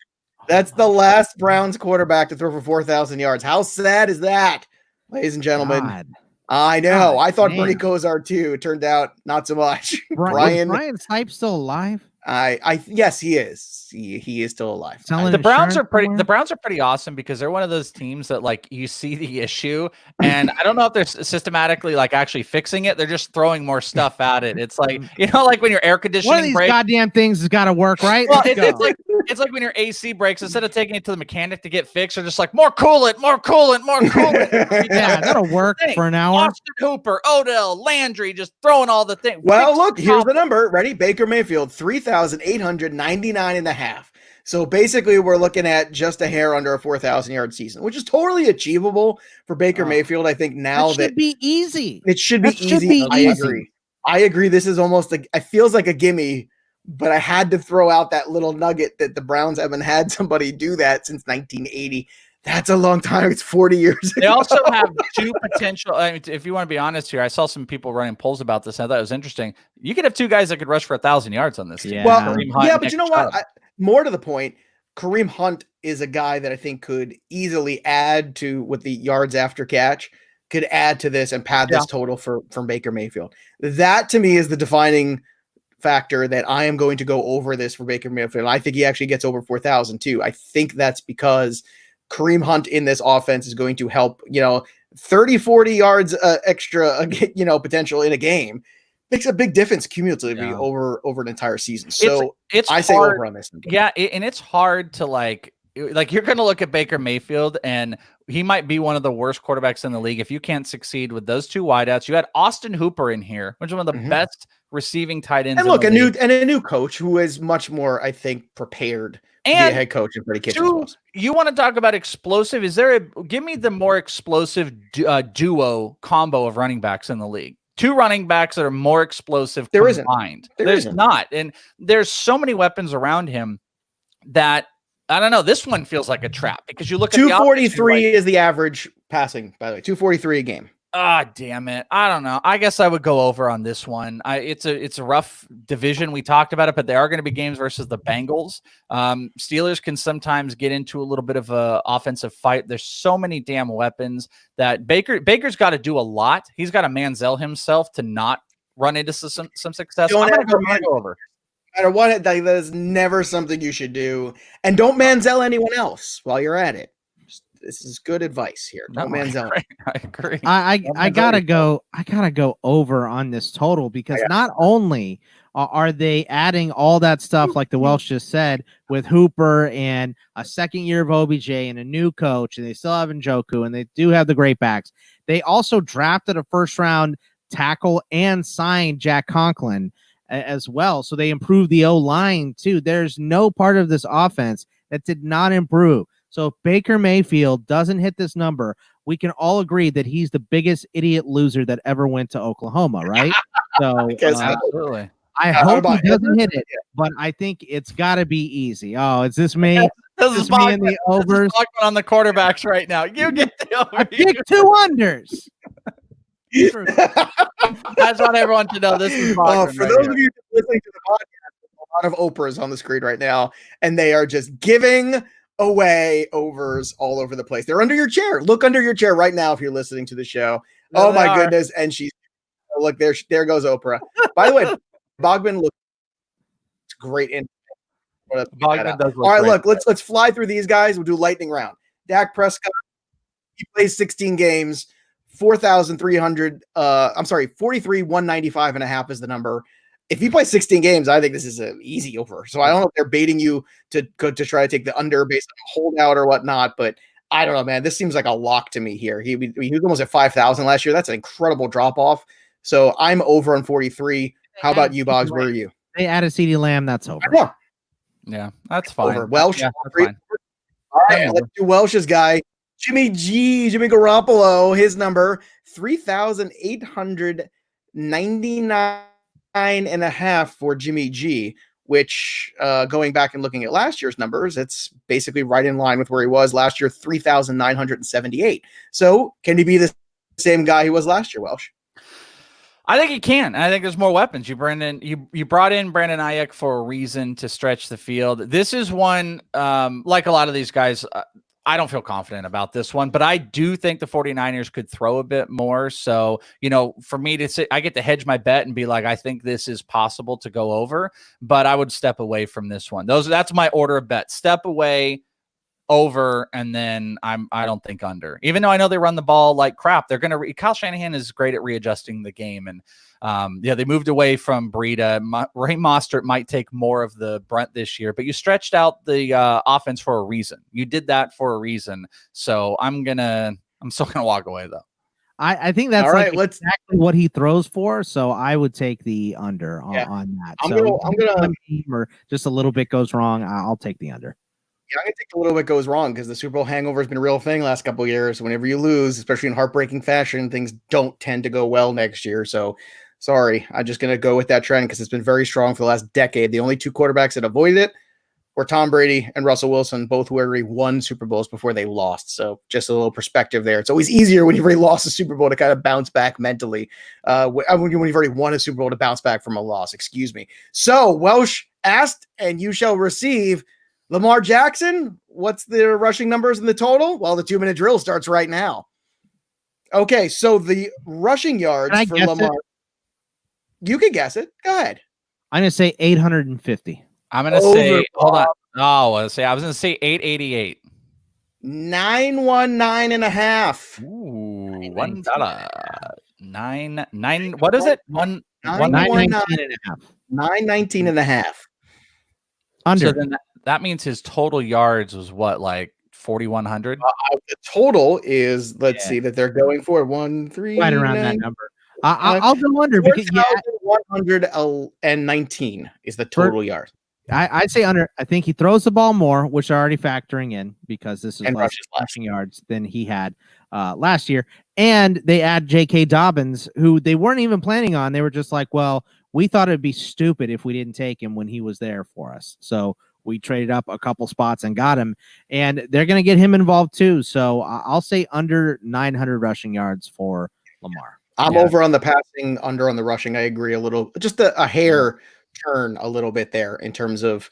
A: That's the last Browns quarterback to throw for 4,000 yards. How sad is that, ladies and gentlemen?
B: God.
A: I know. I thought Bernie Kosar too. It turned out not so much.
B: Brian Sipe still alive?
A: Yes, he is. He is still alive.
C: The Browns are pretty awesome because they're one of those teams that, like, you see the issue and I don't know if they're systematically like actually fixing it. They're just throwing more stuff at it. It's like, like when your air conditioning
B: one of these goddamn things has got to work, right?
C: Well, it's like when your AC breaks, instead of taking it to the mechanic to get fixed, they're just like, more coolant.
B: Yeah, that'll work for an hour.
C: Austin Hooper, Odell, Landry, just throwing all the things.
A: Well, look, here's the number. Ready? Baker Mayfield, 3,899 and a half. So basically, we're looking at just a hair under a 4,000 yard season, which is totally achievable for Baker Mayfield. I think now that
B: should be easy.
A: It should be easy. I agree. This is almost like, it feels like a gimme, but I had to throw out that little nugget that the Browns haven't had somebody do that since 1980. That's a long time. It's 40 years
C: They
A: ago.
C: also have two potential. I mean, if you want to be honest here, I saw some people running polls about this. And I thought it was interesting. You could have two guys that could rush for 1,000 yards on this team.
B: Yeah.
A: Well, yeah, but you know what? More to the point, Kareem Hunt is a guy that I think could easily add to with the yards after catch, could add to this and pad this total from Baker Mayfield. That to me is the defining factor that I am going to go over this for Baker Mayfield. I think he actually gets over 4,000 too. I think that's because Kareem Hunt in this offense is going to help, 30, 40 yards extra, potential in a game. Makes a big difference cumulatively over an entire season. So I say over on this.
C: Yeah, and it's hard to like you're going to look at Baker Mayfield and he might be one of the worst quarterbacks in the league if you can't succeed with those two wideouts. You had Austin Hooper in here, which is one of the best receiving tight ends.
A: And look, a new coach who is much more, I think, prepared to be a head coach in Freddie Kitchens.
C: You want to talk about explosive? Give me the more explosive duo combo of running backs in the league. Two running backs that are more explosive combined. There's not. And there's so many weapons around him that I don't know. This one feels like a trap because you look at
A: 243 is the average passing, by the way. 243 a game.
C: Ah, damn it. I don't know. I guess I would go over on this one. It's a rough division. We talked about it, but there are going to be games versus the Bengals. Steelers can sometimes get into a little bit of a offensive fight. There's so many damn weapons that Baker's got to do a lot. He's got to Manziel himself to not run into some success. I'm going to go over.
A: No matter what, that is never something you should do. And don't Manziel anyone else while you're at it. This is good advice here. Don't Manziel.
C: I agree.
B: I gotta go over on this total because not only are they adding all that stuff like the Welsh just said with Hooper and a second year of OBJ and a new coach, and they still have Njoku and they do have the great backs. They also drafted a first round tackle and signed Jack Conklin. as well. So they improved the O-line too. There's no part of this offense that did not improve. So if Baker Mayfield doesn't hit this number, we can all agree that he's the biggest idiot loser that ever went to Oklahoma, right? So
C: absolutely.
B: I hope he doesn't hit it, but I think it's got to be easy. Oh, is this me?
C: This is
B: me in the overs
C: on the quarterbacks right now. You get the over.
B: I picked 2 unders.
C: I just want everyone to know this is Bogman
A: for those of you listening to the podcast, a lot of Oprahs on the screen right now, and they are just giving away overs all over the place. They're under your chair. Look under your chair right now if you're listening to the show. Oh my goodness! And she's look there goes Oprah. By the way, Bogman looks great in.
C: Bogman does look
A: all right,
C: great.
A: look, let's fly through these guys. We'll do lightning round. Dak Prescott, he plays 16 games, 4,300. 43,195.5 is the number. If he plays 16 games, I think this is an easy over. So I don't know if they're baiting you to try to take the under based on holdout or whatnot, but I don't know, man. This seems like a lock to me here. He was almost at 5,000 last year. That's an incredible drop off. So I'm over on 43. How about you, Boggs? Where are you?
B: They added CeeDee Lamb. That's over.
C: Yeah, that's fine.
A: Over. Welsh.
C: Yeah, that's fine.
A: All right, let's do Welsh's guy. Jimmy Garoppolo, his number 3,899.5 for Jimmy G, which going back and looking at last year's numbers, it's basically right in line with where he was last year, 3,978. So can he be the same guy he was last year, Welsh?
C: I think he can. I think there's more weapons. You brought in Brandon Ayuk for a reason to stretch the field. This is one, like a lot of these guys, I don't feel confident about this one, but I do think the 49ers could throw a bit more. So, for me to say, I get to hedge my bet and be like, I think this is possible to go over, but I would step away from this one. That's my order of bet. Step away, over, and then I don't think under. Even though I know they run the ball like crap, they're going to Kyle Shanahan is great at readjusting the game, and they moved away from Breida. Raheem Mostert might take more of the brunt this year, but you stretched out the offense for a reason. You did that for a reason. So I'm still gonna walk away though.
B: I think that's exactly what he throws for. So I would take the under on that. I'm gonna or just a little bit goes wrong. I'll take the under.
A: Yeah, I'm gonna take a little bit goes wrong because the Super Bowl hangover has been a real thing last couple of years. Whenever you lose, especially in heartbreaking fashion, things don't tend to go well next year. So sorry, I'm just gonna go with that trend because it's been very strong for the last decade. The only two quarterbacks that avoided it were Tom Brady and Russell Wilson, both who already won Super Bowls before they lost. So just a little perspective there. It's always easier when you've already lost a Super Bowl to kind of bounce back mentally. When you've already won a Super Bowl to bounce back from a loss, excuse me. So Welsh asked, and you shall receive. Lamar Jackson, what's the rushing numbers in the total? Well, the 2-minute drill starts right now. Okay, so the rushing yards for Lamar. You can guess it. Go ahead.
B: I'm going to say 850.
C: I'm going to say, hold on. Oh, I was going to say 888.
A: 919.5.
C: Ooh, $1. 9. What is it?
A: 919.5.
B: Under.
C: So then that means his total yards was what, like 4,100?
A: The total is, let's see, that they're going for 1,3
B: right around that number. I'll go under because
A: 119 is the total yard.
B: I'd say under. I think he throws the ball more, which are already factoring in because this is less rushing yards than he had last year. And they add J.K. Dobbins, who they weren't even planning on. They were just like, well, we thought it'd be stupid if we didn't take him when he was there for us. So we traded up a couple spots and got him, and they're going to get him involved too. So I'll say under 900 rushing yards for Lamar.
A: I'm over on the passing, under on the rushing. I agree a little, just a hair turn a little bit there in terms of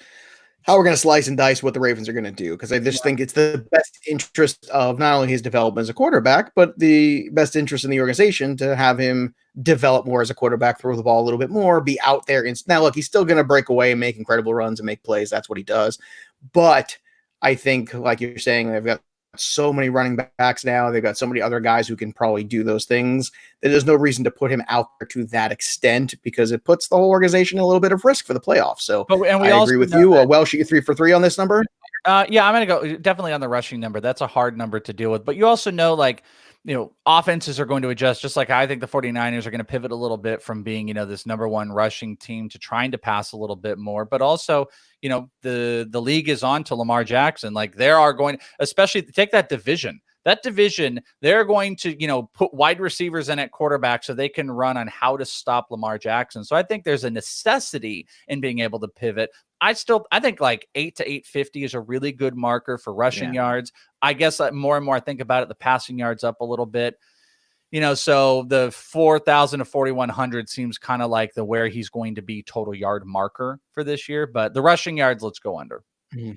A: how we're going to slice and dice what the Ravens are going to do. Because I just think it's the best interest of not only his development as a quarterback, but the best interest in the organization to have him develop more as a quarterback, throw the ball a little bit more, be out there. Now, look, he's still going to break away and make incredible runs and make plays. That's what he does. But I think, like you're saying, they've got so many running backs now. They've got so many other guys who can probably do those things that there's no reason to put him out there to that extent because it puts the whole organization in a little bit of risk for the playoffs. So I agree with you. Welsh, you 3 for 3 on this number?
C: Yeah, I'm going to go definitely on the rushing number. That's a hard number to deal with. But you also know, like, offenses are going to adjust, just like I think the 49ers are going to pivot a little bit from being, this number one rushing team to trying to pass a little bit more. But also, the league is on to Lamar Jackson. Like there are going, especially take that division. That division, they're going to, put wide receivers in at quarterback so they can run on how to stop Lamar Jackson. So I think there's a necessity in being able to pivot. I think like 8 to 850 is a really good marker for rushing yards. I guess more and more I think about it, the passing yards up a little bit. So the 4,000 to 4,100 seems kind of like where he's going to be total yard marker for this year. But the rushing yards, let's go under.
A: Mm-hmm.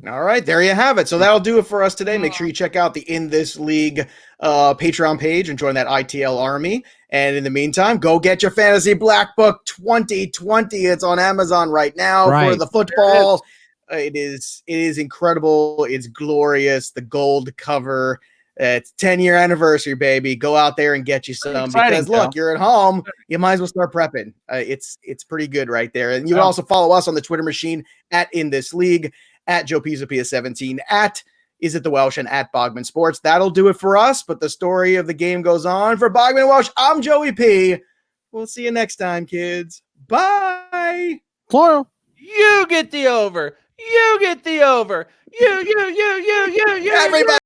A: All right, there you have it. So that'll do it for us today. Make sure you check out the In This League Patreon page and join that ITL army. And in the meantime, go get your Fantasy Black Book 2020. It's on Amazon right now for the football. It is incredible. It's glorious. The gold cover. It's 10-year anniversary, baby. Go out there and get you some because look, you're at home. You might as well start prepping. It's pretty good right there. And you can also follow us on the Twitter machine at In This League, at Joe Pizzapia 17, at Is It the Welsh, and at Bogman Sports. That'll do it for us, but the story of the game goes on. For Bogman and Welsh, I'm Joey P. We'll see you next time, kids. Bye.
B: Plural.
C: You get the over. You get the over. You. Everybody.